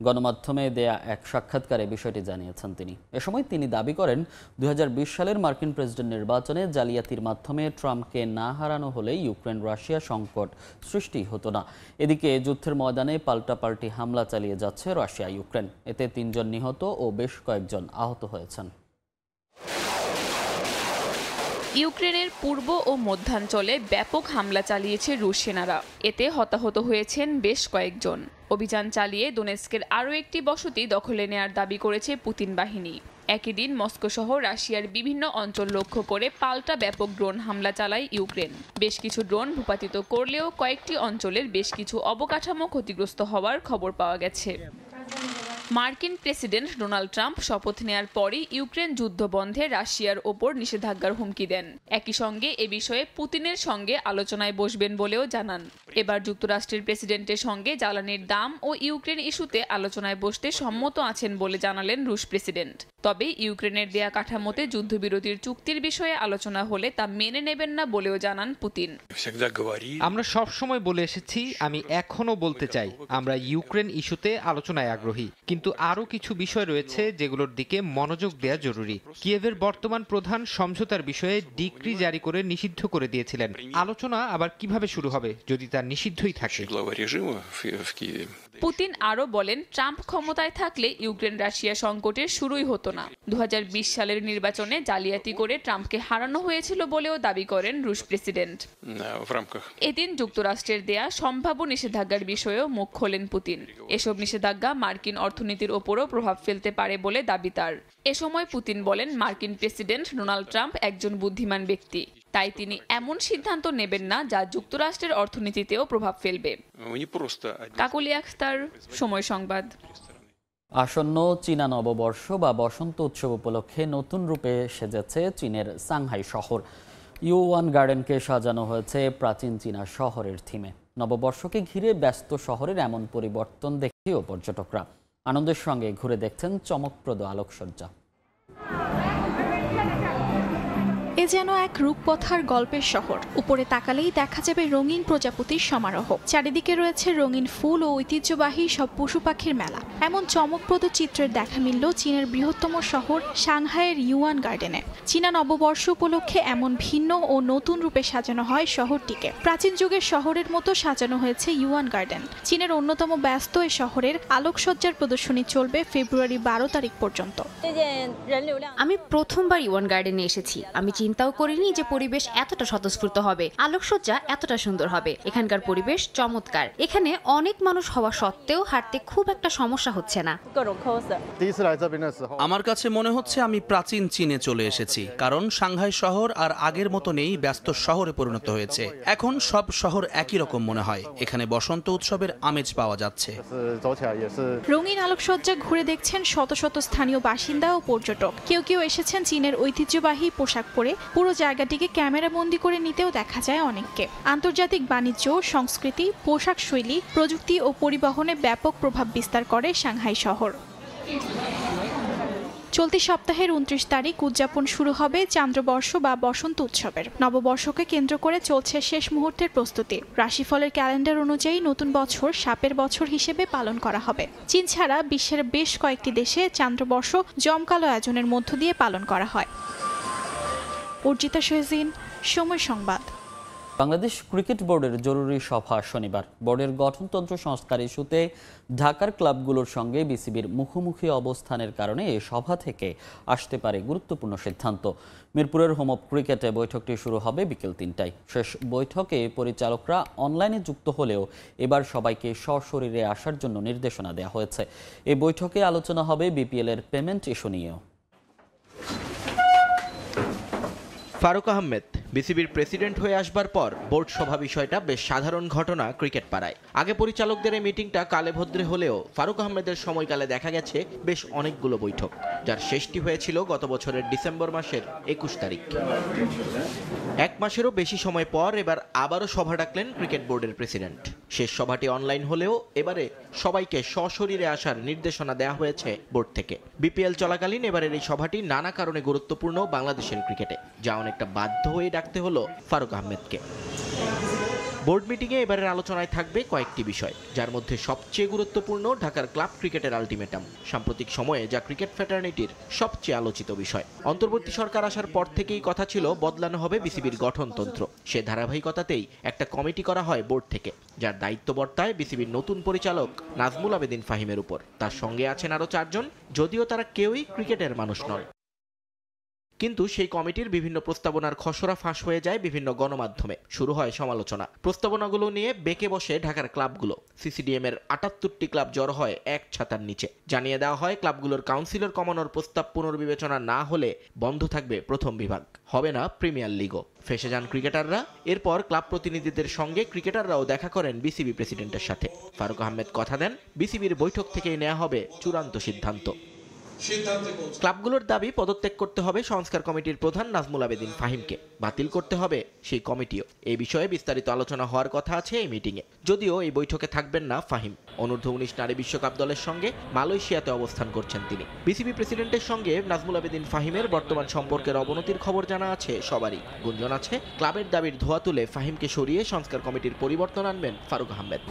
গণমাধ্যমে দেয়া এক সাক্ষাৎকারে বিষয়টি জানিয়েছেন তিনি। এ সময় তিনি দাবি করেন 2020 সালের মার্কিন প্রেসিডেন্ট নির্বাচনে জালিয়াতির মাধ্যমে ট্রাম্পকে না হারানো হলে ইউক্রেন রাশিয়া সংকট সৃষ্টি হতো না। এদিকে যুদ্ধের ময়দানে পাল্টাপাল্টি হামলা চালিয়ে যাচ্ছে রাশিয়া ইউক্রেন। এতে 3 জন নিহত ও বেশ কয়েকজন আহত হয়েছেন। ইউক্রেনের পূর্ব ও মধ্যাঞ্চলে ব্যাপক হামলা চালিয়েছে রুশ সেনারা। এতে হতাহত হয়েছেন বেশ কয়েকজন। অভিযান চালিয়ে দোনেস্কের আরও একটি বসতি দখলে নেয়ার দাবি করেছে পুতিন বাহিনী। একই দিন মস্কো সহ রাশিয়ার বিভিন্ন অঞ্চল লক্ষ্য করে পাল্টা ব্যাপক ড্রোন হামলা চালায় ইউক্রেন। বেশ কিছু ড্রোন ভূপাতিত করলেও কয়েকটি অঞ্চলের বেশ কিছু অবকাঠামো ক্ষতিগ্রস্ত হওয়ার খবর পাওয়া গেছে। মার্কিন প্রেসিডেন্ট ডোনাল্ড ট্রাম্প শপথ নেয়ার পরই ইউক্রেন যুদ্ধ বন্ধে রাশিয়ার ওপর নিষেধাজ্ঞার হুমকি দেন। একই সঙ্গে এ বিষয়ে পুতিনের সঙ্গে আলোচনায় বসবেন বলেও জানান। এবার যুক্তরাষ্ট্রের প্রেসিডেন্টের সঙ্গে জ্বালানির দাম ও ইউক্রেন ইস্যুতে আলোচনায় বসতে সম্মত আছেন বলে জানালেন রুশ প্রেসিডেন্ট। তবে ইউক্রেনের দেয়া কাঠামোতে যুদ্ধবিরতির চুক্তির বিষয়ে আলোচনা হলে তা মেনে নেবেন না বলেও জানান পুতিন। আমরা সবসময় বলে এসেছি, আমি এখনো বলতে চাই, আমরা ইউক্রেন ইস্যুতে আলোচনায় আগ্রহী, কিন্তু আরও কিছু বিষয় রয়েছে যেগুলোর দিকে মনোযোগ দেওয়া জরুরি। কিয়েভের বর্তমান প্রধান সমঝোতার বিষয়ে ডিক্রি জারি করে নিষিদ্ধ করে দিয়েছিলেন। আলোচনা আবার কিভাবে শুরু হবে যদি তা নিষিদ্ধই থাকে? পুতিন আরও বলেন ট্রাম্প ক্ষমতায় থাকলে ইউক্রেন রাশিয়া সংকটের শুরুই হতো না। 2020 সালের নির্বাচনে জালিয়াতি করে ট্রাম্পকে হারানো হয়েছিল বলেও দাবি করেন রুশ প্রেসিডেন্ট। এদিন যুক্তরাষ্ট্রের দেয়া সম্ভাব্য নিষেধাজ্ঞার বিষয়েও মুখ খোলেন পুতিন। এসব নিষেধাজ্ঞা মার্কিন অর্থনীতির ওপরও প্রভাব ফেলতে পারে বলে দাবি তার। এ সময় পুতিন বলেন মার্কিন প্রেসিডেন্ট ডোনাল্ড ট্রাম্প একজন বুদ্ধিমান ব্যক্তি, তাই তিনি এমন সিদ্ধান্ত নেবেন না যা যুক্তরাষ্ট্রের অর্থনীতিতেও প্রভাব ফেলবে। কাকলি আখতার, সময় সংবাদ। আসন্ন চীনা নববর্ষ বা বসন্ত উৎসব উপলক্ষে নতুন রূপে সেজেছে চীনের সাংহাই শহর। ইউয়ান গার্ডেনকে সাজানো হয়েছে প্রাচীন চীনা শহরের থিমে। নববর্ষকে ঘিরে ব্যস্ত শহরের এমন পরিবর্তন দেখেও পর্যটকরা আনন্দের সঙ্গে ঘুরে দেখছেন চমকপ্রদ আলোকসজ্জা। এ যেন এক রূপকথার গল্পের শহর। উপরে তাকালেই দেখা যাবে রঙিন প্রজাপতির সমারোহ, চারিদিকে রয়েছে রঙিন ফুল ও ঐতিহ্যবাহী সব পশু পাখির মেলা। এমন চমকপ্রদ চিত্রের দেখা মিলল চীনের বৃহত্তম শহর সাংহাইয়ের ইউয়ান গার্ডেনে। চীনা নববর্ষ উপলক্ষে এমন ভিন্ন ও নতুন রূপে সাজানো হয় শহরটিকে। প্রাচীন যুগের শহরের মতো সাজানো হয়েছে ইউয়ান গার্ডেন। চীনের অন্যতম ব্যস্ত এ শহরের আলোকসজ্জার প্রদর্শনী চলবে ফেব্রুয়ারি 12 তারিখ পর্যন্ত। আমি প্রথমবার ইউয়ান গার্ডেনে এসেছি। আমি চিন্তাও করিনি যে পরিবেশ এতটা স্বতঃস্ফূর্ত হবে, আলোকসজ্জা এতটা সুন্দর হবে। এখানকার পরিবেশ চমৎকার। এখানে অনেক মানুষ হওয়া সত্ত্বেও হাঁটতে খুব একটা সমস্যা হচ্ছে না। আমার কাছে মনে হচ্ছে আমি প্রাচীন চীনে চলে এসেছি, কারণ সাংহাই শহর আর আগের মতো নেই, ব্যস্ত শহরে পরিণত হয়েছে। এখন সব শহর একই রকম মনে হয়। এখানে বসন্ত উৎসবের আমেজ পাওয়া যাচ্ছে। রঙিন আলোকসজ্জা ঘুরে দেখছেন শত শত স্থানীয় বাসিন্দা ও পর্যটক। কেউ কেউ এসেছেন চীনের ঐতিহ্যবাহী পোশাক পরে। পুরো জায়গাটিকে ক্যামেরা বন্দি করে নিতেও দেখা যায় অনেককে। আন্তর্জাতিক বাণিজ্য, সংস্কৃতি, পোশাক শৈলী, প্রযুক্তি ও পরিবহনে ব্যাপক প্রভাব বিস্তার করে সাংহাই শহর। চলতি সপ্তাহের 29 তারিখ উদযাপন শুরু হবে চান্দ্রবর্ষ বা বসন্ত উৎসবের। নববর্ষকে কেন্দ্র করে চলছে শেষ মুহূর্তের প্রস্তুতি। রাশিফলের ক্যালেন্ডার অনুযায়ী নতুন বছর সাপের বছর হিসেবে পালন করা হবে। চীন ছাড়া বিশ্বের বেশ কয়েকটি দেশে চান্দ্রবর্ষ জমকালো আয়োজনের মধ্য দিয়ে পালন করা হয়। অর্জিতা শহীন, সময় সংবাদ। বাংলাদেশ ক্রিকেট বোর্ডের জরুরি সভা শনিবার। বোর্ডের গঠনতন্ত্র সংস্কার ইস্যুতে ঢাকার ক্লাবগুলোর সঙ্গে বিসিবির মুখোমুখি অবস্থানের কারণে এই সভা থেকে আসতে পারে গুরুত্বপূর্ণ সিদ্ধান্ত। মিরপুরের হোম অব ক্রিকেটে বৈঠকটি শুরু হবে বিকেল 3টায়। শেষ বৈঠকে পরিচালকরা অনলাইনে যুক্ত হলেও এবার সবাইকে সশরীরে আসার জন্য নির্দেশনা দেওয়া হয়েছে। এই বৈঠকে আলোচনা হবে বিপিএল এর পেমেন্ট ইস্যু নিয়েও। ফারুক আহমেদ বিসিবির প্রেসিডেন্ট হয়ে আসবার পর বোর্ড সভা বিষয়টা বেশ সাধারণ ঘটনা ক্রিকেট পাড়ায়। আগে পরিচালকদের এই মিটিংটা কালে ভদ্রে হলেও ফারুক আহমেদের সময়কালে দেখা গেছে বেশ অনেকগুলো বৈঠক, যার শেষটি হয়েছিল গত বছরের ডিসেম্বর মাসের 21 তারিখ। এক মাসেরও বেশি সময় পর এবার আবারও সভা ডাকলেন ক্রিকেট বোর্ডের প্রেসিডেন্ট। শেষ সভাটি অনলাইন হলেও এবারে সবাইকে সশরীরে আসার নির্দেশনা দেওয়া হয়েছে বোর্ড থেকে। বিপিএল চলাকালীন এবারের এই সভাটি নানা কারণে গুরুত্বপূর্ণ বাংলাদেশের ক্রিকেটে, যা অনেকটা বাধ্য হয়ে ডাকতে হলো ফারুক আহমেদকে। বোর্ড মিটিংয়ে এবারের আলোচনায় থাকবে কয়েকটি বিষয়, যার মধ্যে সবচেয়ে গুরুত্বপূর্ণ ঢাকার ক্লাব ক্রিকেটের আলটিমেটাম, সাম্প্রতিক সময়ে যা ক্রিকেট ফ্র্যাটার্নিটির সবচেয়ে আলোচিত বিষয়। অন্তর্বর্তী সরকার আসার পর থেকেই কথা ছিল বদলানো হবে বিসিবির গঠনতন্ত্র। সে ধারাবাহিকতাতেই একটা কমিটি করা হয় বোর্ড থেকে, যার দায়িত্ব বর্তায় বিসিবির নতুন পরিচালক নাজমুল আবেদিন ফাহিমের উপর। তার সঙ্গে আছেন আরও 4 জন, যদিও তারা কেউই ক্রিকেটের মানুষ নন। কিন্তু সেই কমিটির বিভিন্ন প্রস্তাবনার খসড়া ফাঁস হয়ে যায় বিভিন্ন গণমাধ্যমে। শুরু হয় সমালোচনা। প্রস্তাবনাগুলো নিয়ে বেঁকে বসে ঢাকার ক্লাবগুলো। সিসিডিএম এর 78টি ক্লাব জড়ো হয় এক ছাতার নিচে। জানিয়ে দেওয়া হয় ক্লাবগুলোর কাউন্সিলর কমানোর প্রস্তাব পুনর্বিবেচনা না হলে বন্ধ থাকবে প্রথম বিভাগ, হবে না প্রিমিয়ার লিগও। ফেসে যান ক্রিকেটাররা। এরপর ক্লাব প্রতিনিধিদের সঙ্গে ক্রিকেটাররাও দেখা করেন বিসিবি প্রেসিডেন্টের সাথে। ফারুক আহমেদ কথা দেন, বিসিবির বৈঠক থেকেই নেওয়া হবে চূড়ান্ত সিদ্ধান্ত। ক্লাবগুলোর দাবি পদত্যাগ করতে হবে সংস্কার কমিটির প্রধান নাজমুল আবেদিন ফাহিমকে, বাতিল করতে হবে সেই কমিটিও। এই বিষয়ে বিস্তারিত আলোচনা হওয়ার কথা আছে এই মিটিংয়ে। যদিও এই বৈঠকে থাকবেন না ফাহিম। অনূর্ধ্ব-19 নারী বিশ্বকাপ দলের সঙ্গে মালয়েশিয়াতে অবস্থান করছেন তিনি। বিসিবি প্রেসিডেন্টের সঙ্গে নাজমুল আবেদিন ফাহিমের বর্তমান সম্পর্কের অবনতির খবর জানা আছে সবারই। গুঞ্জন আছে ক্লাবের দাবির ধোয়া তুলে ফাহিমকে সরিয়ে সংস্কার কমিটির পরিবর্তন আনবেন ফারুক আহমেদ।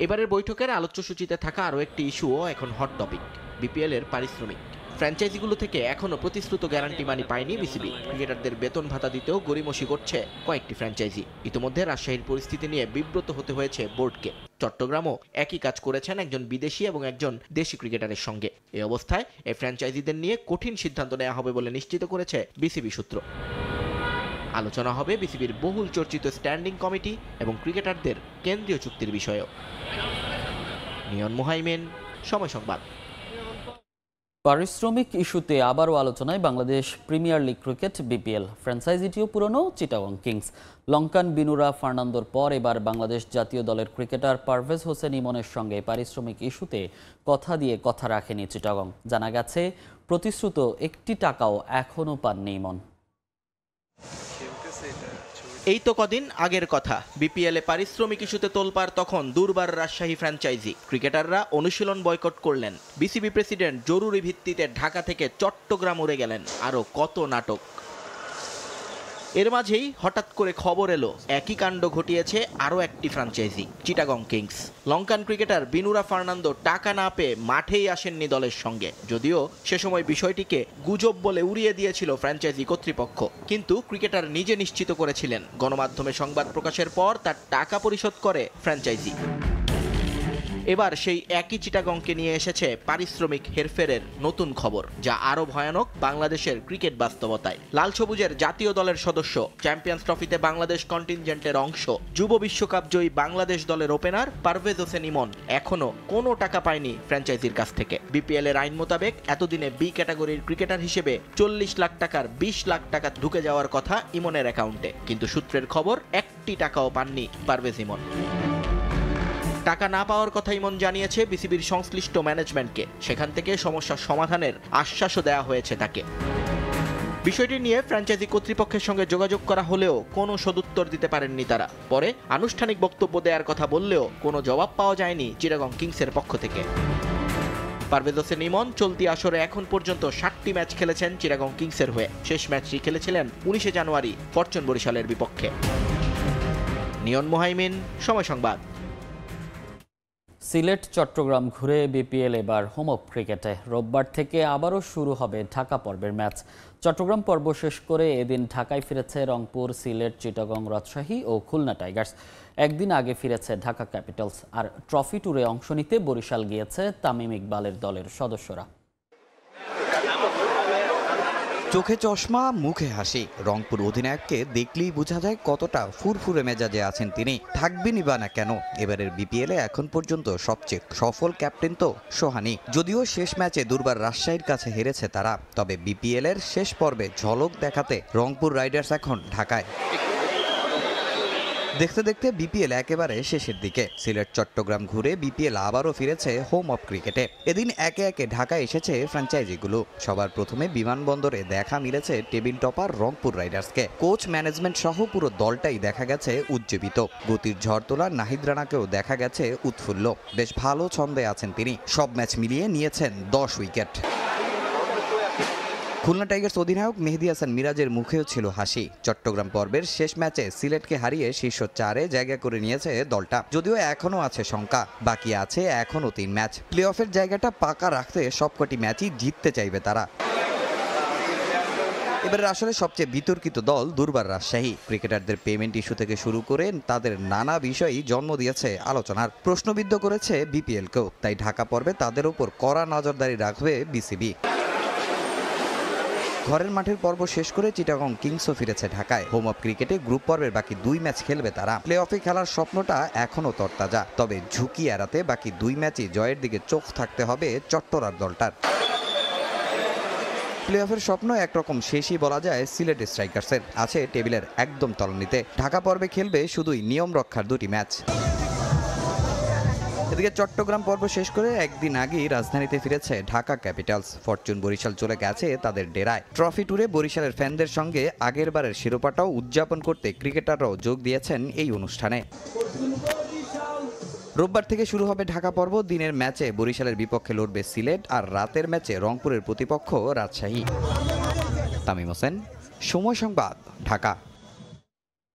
এবারের বৈঠকের আলোচ্যসূচিতে থাকা আরও একটি ইস্যুও এখন হট টপিক, বিপিএল এর পারিশ্রমিক। ফ্র্যাঞ্চাইজিগুলো থেকে এখনও প্রতিশ্রুত গ্যারান্টি মানি পায়নি বিসিবি। ক্রিকেটারদের বেতন ভাতা দিতেও গড়িমসি করছে কয়েকটি ফ্র্যাঞ্চাইজি। ইতিমধ্যে রাজশাহীর পরিস্থিতি নিয়ে বিব্রত হতে হয়েছে বোর্ডকে। চট্টগ্রামও একই কাজ করেছেন একজন বিদেশি এবং একজন দেশি ক্রিকেটারের সঙ্গে। এই অবস্থায় এই ফ্র্যাঞ্চাইজিদের নিয়ে কঠিন সিদ্ধান্ত নেওয়া হবে বলে নিশ্চিত করেছে বিসিবি সূত্র। আলোচনা হবে বিসিবির বহুল চর্চিত স্ট্যান্ডিং কমিটি এবং ক্রিকেটারদের কেন্দ্রীয় চুক্তির বিষয়েও। নিয়ন মুহাইমেন, সময় সংবাদ। পারিশ্রমিক ইস্যুতে আবারও আলোচনায় Bangladesh premier league cricket BPL. ফ্র্যাঞ্চাইজিটিও পুরনো চিটাগং কিংস। লঙ্কান বিনুরা ফার্নান্দোর পর এবার বাংলাদেশ জাতীয় দলের ক্রিকেটার পারভেজ হোসেন ইমনের সঙ্গে পারিশ্রমিক ইস্যুতে কথা দিয়ে কথা রাখেনি চিটাগং। জানা গেছে প্রতিশ্রুত 1 টাকাও এখনও পাননি ইমন। এই তো কদিন আগের কথা, বিপিএলে পারিশ্রমিক ইস্যুতে তোলপাড় তখন দুর্বার রাজশাহী ফ্র্যাঞ্চাইজি। ক্রিকেটাররা অনুশীলন বয়কট করলেন, বিসিবি প্রেসিডেন্ট জরুরি ভিত্তিতে ঢাকা থেকে চট্টগ্রাম উড়ে গেলেন, আরও কত নাটক। এর মাঝেই হঠাৎ করে খবর এলো একই কাণ্ড ঘটিয়েছে আরও একটি franchise, Chittagong kings. Lankan cricketer Binura Fernando টাকা না পেয়ে মাঠেই আসেননি দলের সঙ্গে, যদিও সে সময় বিষয়টিকে গুজব বলে উড়িয়ে দিয়েছিল ফ্র্যাঞ্চাইজি কর্তৃপক্ষ। কিন্তু ক্রিকেটার নিজে নিশ্চিত করেছিলেন গণমাধ্যমে সংবাদ প্রকাশের পর তার টাকা পরিশোধ করে ফ্র্যাঞ্চাইজি। এবার সেই একই চিটাগংকে নিয়ে এসেছে পারিশ্রমিক হেরফেরের নতুন খবর, যা আরো ভয়ানক বাংলাদেশের ক্রিকেট বাস্তবতায়। লাল সবুজের জাতীয় দলের সদস্য, চ্যাম্পিয়ন্স ট্রফিতে বাংলাদেশ কন্টিনজেন্টের অংশ, যুব বিশ্বকাপ জয়ী বাংলাদেশ দলের ওপেনার পারভেজ হোসেন ইমন এখনো কোনো টাকা পায়নি ফ্র্যাঞ্চাইজির কাছ থেকে। বিপিএল এর আইন মোতাবেক এতদিনে বি ক্যাটাগরির ক্রিকেটার হিসেবে 40 লাখ টাকার 20 লাখ টাকা ঢুকে যাওয়ার কথা ইমনের অ্যাকাউন্টে, কিন্তু সূত্রের খবর 1 টাকাও পাননি পারভেজ ইমন। টাকা না পাওয়ার কথা ইমন জানিয়েছে বিসিবির সংশ্লিষ্ট ম্যানেজমেন্টকে, সেখান থেকে সমস্যার সমাধানের আশ্বাসও দেওয়া হয়েছে তাকে। বিষয়টি নিয়ে ফ্র্যাঞ্চাইজি কর্তৃপক্ষের সঙ্গে যোগাযোগ করা হলেও কোনো সদুত্তর দিতে পারেননি তারা। পরে আনুষ্ঠানিক বক্তব্য দেওয়ার কথা বললেও কোনো জবাব পাওয়া যায়নি চিটাগং কিংসের পক্ষ থেকে। পারভেজ হোসেন ইমন চলতি আসরে এখন পর্যন্ত 60টি ম্যাচ খেলেছেন চিটাগং কিংসের হয়ে। শেষ ম্যাচটি খেলেছিলেন 19 জানুয়ারি ফরচুন বরিশালের বিপক্ষে। নিয়ন মোহাইমিন, সময় সংবাদ। সিলেট চট্টগ্রাম ঘুরে বিপিএল এবার হোম অফ ক্রিকেটে। রোববার থেকে আবারও শুরু হবে ঢাকা পর্বের ম্যাচ। চট্টগ্রাম পর্ব শেষ করে এদিন ঢাকায় ফিরেছে রংপুর, সিলেট, চিটাগং, রাজশাহী ও খুলনা টাইগার্স। একদিন আগে ফিরেছে ঢাকা ক্যাপিটালস। আর ট্রফি ট্যুরে অংশ নিতে বরিশাল গিয়েছে তামিম ইকবালের দলের সদস্যরা। চোখে চশমা, মুখে হাসি, রংপুর অধিনায়ককে দেখলেই বোঝা যায় কতটা ফুরফুরে মেজাজে আছেন তিনি। থাকবেনই বা না কেন, এবারের বিপিএলে এখন পর্যন্ত সবচেয়ে সফল ক্যাপ্টেন তো সোহানি। যদিও শেষ ম্যাচে দুর্বার রাজশাহীর কাছে হেরেছে তারা, তবে বিপিএল এর শেষ পর্বে ঝলক দেখাতে রংপুর রাইডার্স এখন ঢাকায়। দেখতে দেখতে বিপিএল একেবারে শেষের দিকে। সিলেট চট্টগ্রাম ঘুরে বিপিএল আবারও ফিরেছে হোম অফ ক্রিকেটে। এদিন একে একে ঢাকায় এসেছে ফ্র্যাঞ্চাইজিগুলো। সবার প্রথমে বিমানবন্দরে দেখা মিলেছে টেবিল টপার রংপুর রাইডার্সকে। কোচ, ম্যানেজমেন্ট সহ পুরো দলটাই দেখা গেছে উজ্জীবিত। গতির ঝড় তোলা নাহিদ রানাকেও দেখা গেছে উৎফুল্ল। বেশ ভালো ছন্দে আছেন তিনি। সব ম্যাচ মিলিয়ে নিয়েছেন 10 উইকেট। খুলনা টাইগার্স অধিনায়ক মেহেদী হাসান মিরাজের মুখেও ছিল হাসি। চট্টগ্রাম পর্বের শেষ ম্যাচে সিলেটকে হারিয়ে শীর্ষ 4-এ জায়গা করে নিয়েছে দলটা। যদিও এখনও আছে শঙ্কা, বাকি আছে এখনও 3 ম্যাচ। প্লে অফের জায়গাটা পাকা রাখতে সবকটি ম্যাচই জিততে চাইবে তারা। এবারের আসলে সবচেয়ে বিতর্কিত দল দুর্বার রাজশাহী। ক্রিকেটারদের পেমেন্ট ইস্যু থেকে শুরু করে তাদের নানা বিষয়ই জন্ম দিয়েছে আলোচনার। প্রশ্নবিদ্ধ করেছে বিপিএলকেও। তাই ঢাকা পর্বে তাদের উপর কড়া নজরদারি রাখবে বিসিবি। ঘরের মাঠের পর্ব শেষ করে চিটাগং কিংসও ফিরেছে ঢাকায়। হোম অফ ক্রিকেটে গ্রুপ পর্বের বাকি 2 ম্যাচ খেলবে তারা। প্লে অফে খেলার স্বপ্নটা এখনও তরতাজা, তবে ঝুঁকি এড়াতে বাকি 2 ম্যাচই জয়ের দিকে চোখ থাকতে হবে চট্টরার দলটার। প্লে অফের স্বপ্ন একরকম শেষই বলা যায় সিলেট স্ট্রাইকার্সের। আছে টেবিলের একদম তলানিতে। ঢাকা পর্বে খেলবে শুধুই নিয়ম রক্ষার 2টি ম্যাচ। এদিকে চট্টগ্রাম পর্ব শেষ করে একদিন আগেই রাজধানীতে ফিরেছে ঢাকা ক্যাপিটালস। ফরচুন বরিশাল চলে গেছে তাদের ডেরায়। ট্রফি ট্যুরে বরিশালের ফ্যানদের সঙ্গে আগেরবারের শিরোপাটাও উদযাপন করতে ক্রিকেটাররাও যোগ দিয়েছেন এই অনুষ্ঠানে। রোববার থেকে শুরু হবে ঢাকা পর্ব। দিনের ম্যাচে বরিশালের বিপক্ষে লড়বে সিলেট, আর রাতের ম্যাচে রংপুরের প্রতিপক্ষ রাজশাহী। তামিম হোসেন, সময় সংবাদ, ঢাকা।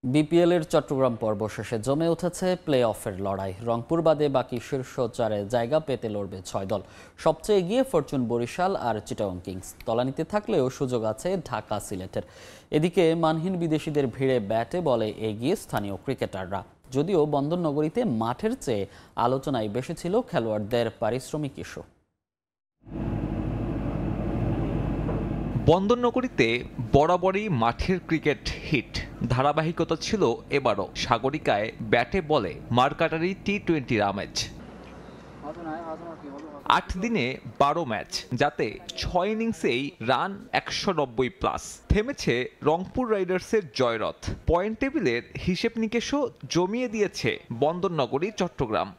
বিপিএল এর চট্টগ্রাম পর্ব শেষে জমে উঠেছে প্লে অফের লড়াই। রংপুর বাদে বাকি শীর্ষ 4-এ জায়গা পেতে লড়বে 6 দল। সবচেয়ে এগিয়ে ফরচুন বরিশাল আর চিটাগং কিংস। তলানিতে থাকলেও সুযোগ আছে ঢাকা, সিলেটের। এদিকে মানহীন বিদেশিদের ভিড়ে ব্যাটে বলে এগিয়ে স্থানীয় ক্রিকেটাররা। যদিও বন্দরনগরীতে মাঠের চেয়ে আলোচনায় বেশি ছিল খেলোয়াড়দের পারিশ্রমিক ইস্যু। বন্দরনগরীতে বরাবরই মাঠের ক্রিকেট হিট ধারাবাহিকতা ছিল এবারও। সাগরিকায় ব্যাটে বলে মারকাটারি টি-20 আমেজ। 8 দিনে 12 ম্যাচ, যাতে 6 ইনিংসেই রান 190+। থেমেছে রংপুর রাইডার্সের জয়রথ। পয়েন্ট টেবিলের হিসেব নিকেশও জমিয়ে দিয়েছে বন্দরনগরী চট্টগ্রাম।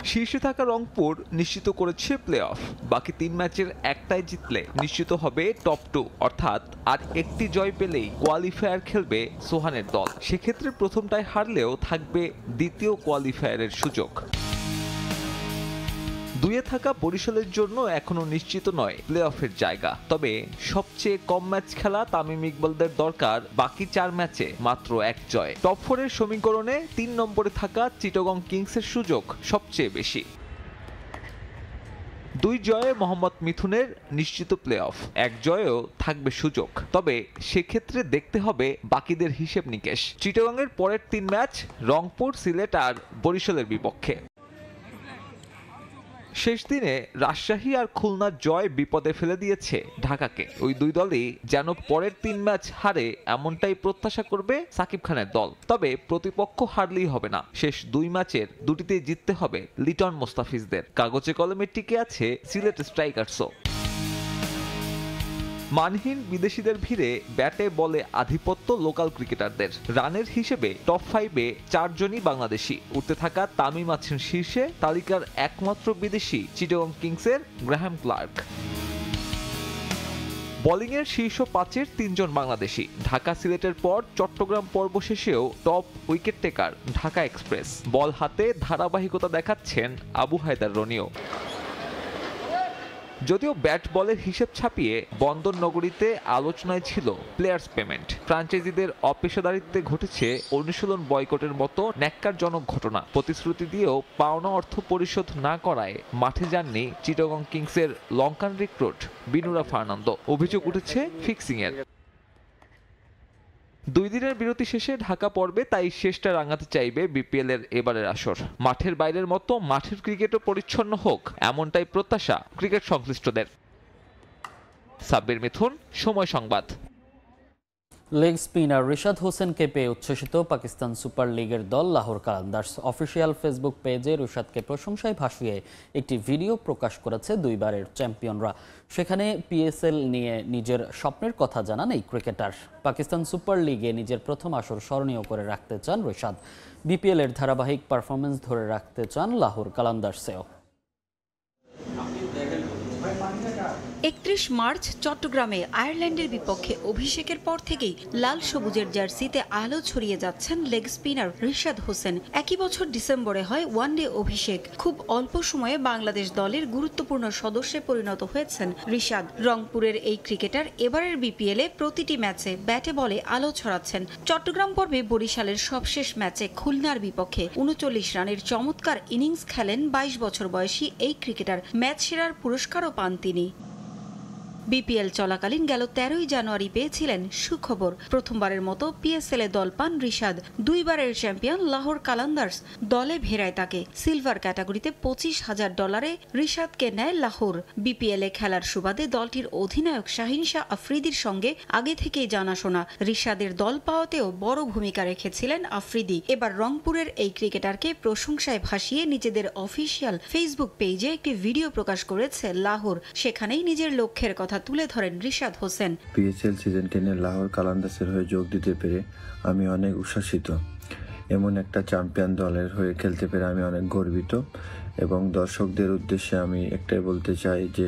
শীর্ষে থাকা রংপুর নিশ্চিত করেছে প্লে অফ। বাকি 3 ম্যাচের একটাই জিতলে নিশ্চিত হবে টপ 2, অর্থাৎ আর একটি জয় পেলেই কোয়ালিফায়ার খেলবে সোহানের দল। সেক্ষেত্রে প্রথমটায় হারলেও থাকবে দ্বিতীয় কোয়ালিফায়ারের সুযোগ। 2-এ থাকা বরিশালের জন্য এখনো নিশ্চিত নয় প্লে অফের জায়গা। তবে সবচেয়ে কম ম্যাচ খেলা তামিম ইকবালদের দরকার বাকি 4 ম্যাচে মাত্র 1 জয়। টপ 4-এর সমীকরণে 3 নম্বরে থাকা চিটাগং কিংসের সুযোগ সবচেয়ে বেশি। 2 জয়ে মোহাম্মদ মিথুনের নিশ্চিত প্লে অফ, 1 জয়েও থাকবে সুযোগ। তবে সেক্ষেত্রে দেখতে হবে বাকিদের হিসেব নিকেশ। চিটাগংয়ের পরের 3 ম্যাচ রংপুর, সিলেট আর বরিশালের বিপক্ষে। শেষ দিনে রাজশাহী আর খুলনার জয় বিপদে ফেলে দিয়েছে ঢাকাকে। ওই 2 দলই যেন পরের 3 ম্যাচ হারে এমনটাই প্রত্যাশা করবে সাকিব খানের দল। তবে প্রতিপক্ষ হারলেই হবে না, শেষ 2 ম্যাচের 2টিতেই জিততে হবে লিটন মোস্তাফিজদের। কাগজে কলমে টিকে আছে সিলেট স্ট্রাইকার্সও। মানহীন বিদেশিদের ভিড়ে ব্যাটে বলে আধিপত্য লোকাল ক্রিকেটারদের। রানের হিসেবে টপ 5-এ 4 জনই বাংলাদেশি। উঠতে থাকা তামিম আছেন শীর্ষে, তালিকার একমাত্র বিদেশি চিটাগং কিংসের গ্রাহাম ক্লার্ক। বোলিংয়ের শীর্ষ 5-এর 3 জন বাংলাদেশি। ঢাকা সিলেটের পর চট্টগ্রাম পর্ব শেষেও top wicket taker Dhaka express. Ball হাতে ধারাবাহিকতা দেখাচ্ছেন আবু হায়দার রনিও। যদিও ব্যাট বলের হিসেব ছাপিয়ে বন্দর নগরীতে আলোচনায় ছিল প্লেয়ার্স পেমেন্ট। ফ্র্যাঞ্চাইজিদের অপেশাদারিত্বে ঘটেছে অনুশীলন বয়কটের মতো ন্যাক্কারজনক ঘটনা। প্রতিশ্রুতি দিয়েও পাওনা অর্থ পরিশোধ না করায় মাঠে যাননি চিটাগং কিংসের লঙ্কান রিক্রুট বিনুরা ফার্নান্দো। অভিযোগ উঠেছে ফিক্সিংয়ের। 2 দিনের বিরতি শেষে ঢাকা পর্বে তাই শেষটা রাঙাতে চাইবে বিপিএল এর এবারের আসর। মাঠের বাইরের মতো মাঠের ক্রিকেটও পরিচ্ছন্ন হোক, এমনটাই প্রত্যাশা ক্রিকেট সংশ্লিষ্টদের। সাব্বির মিথুন, সময় সংবাদ। লেগ স্পিনার রিশাদ হোসেনকে পেয়ে উচ্ছ্বসিত পাকিস্তান সুপার লিগের দল লাহোর কালান্দার্স। অফিসিয়াল ফেসবুক পেজে রিশাদকে প্রশংসায় ভাসিয়ে একটি ভিডিও প্রকাশ করেছে 2 বারের চ্যাম্পিয়নরা। সেখানে পিএসএল নিয়ে নিজের স্বপ্নের কথা জানান এই ক্রিকেটার। পাকিস্তান সুপার লিগে নিজের প্রথম আসর স্মরণীয় করে রাখতে চান রিশাদ। বিপিএল এর ধারাবাহিক পারফরমেন্স ধরে রাখতে চান লাহোর কালান্দার্সেও। 31 মার্চ চট্টগ্রামে আয়ারল্যান্ডের বিপক্ষে অভিষেকের পর থেকেই লাল সবুজের জার্সিতে আলো ছড়িয়ে যাচ্ছেন লেগ স্পিনার রিশাদ হোসেন। একই বছর ডিসেম্বরে হয় ওয়ানডে অভিষেক। খুব অল্প সময়ে বাংলাদেশ দলের গুরুত্বপূর্ণ সদস্যে পরিণত হয়েছেন রিশাদ। রংপুরের এই ক্রিকেটার এবারের বিপিএলে প্রতিটি ম্যাচে ব্যাটে বলে আলো ছড়াচ্ছেন। চট্টগ্রাম পর্বে বরিশালের সবশেষ ম্যাচে খুলনার বিপক্ষে 39 রানের চমৎকার ইনিংস খেলেন 22 বছর বয়সী এই ক্রিকেটার। ম্যাচ সেরার পুরস্কারও পান তিনি। বিপিএল চলাকালীন গেল 13ই জানুয়ারি পেয়েছিলেন সুখবর। প্রথমবারের মতো পিএসএল এ দল পান রিশাদ। 2 বারের চ্যাম্পিয়ন লাহোর কালান্দার্স দলে ভেড়ায় তাকে। সিলভার ক্যাটাগরিতে $25,000 রিশাদকে নেয় লাহোর। বিপিএল এ খেলার সুবাদে দলটির অধিনায়ক শাহিন শাহ আফ্রিদির সঙ্গে আগে থেকেই জানাশোনা। রিশাদের দল পাওয়াতেও বড় ভূমিকা রেখেছিলেন আফ্রিদি। এবার রংপুরের এই ক্রিকেটারকে প্রশংসায় ভাসিয়ে নিজেদের অফিসিয়াল ফেসবুক পেজে একটি ভিডিও প্রকাশ করেছে লাহোর। সেখানেই নিজের লক্ষ্যের কথা তুলে ধরেন রিশাদ হোসেন। পিএসএল সিজন 10-এ লাহোর কালান্দার্সের হয়ে যোগ দিতে পেরে আমি অনেক উচ্ছ্বসিত। এমন একটা চ্যাম্পিয়ন দলের হয়ে খেলতে পেরে আমি অনেক গর্বিত এবং দর্শকদের উদ্দেশ্যে আমি একটাই বলতে চাই যে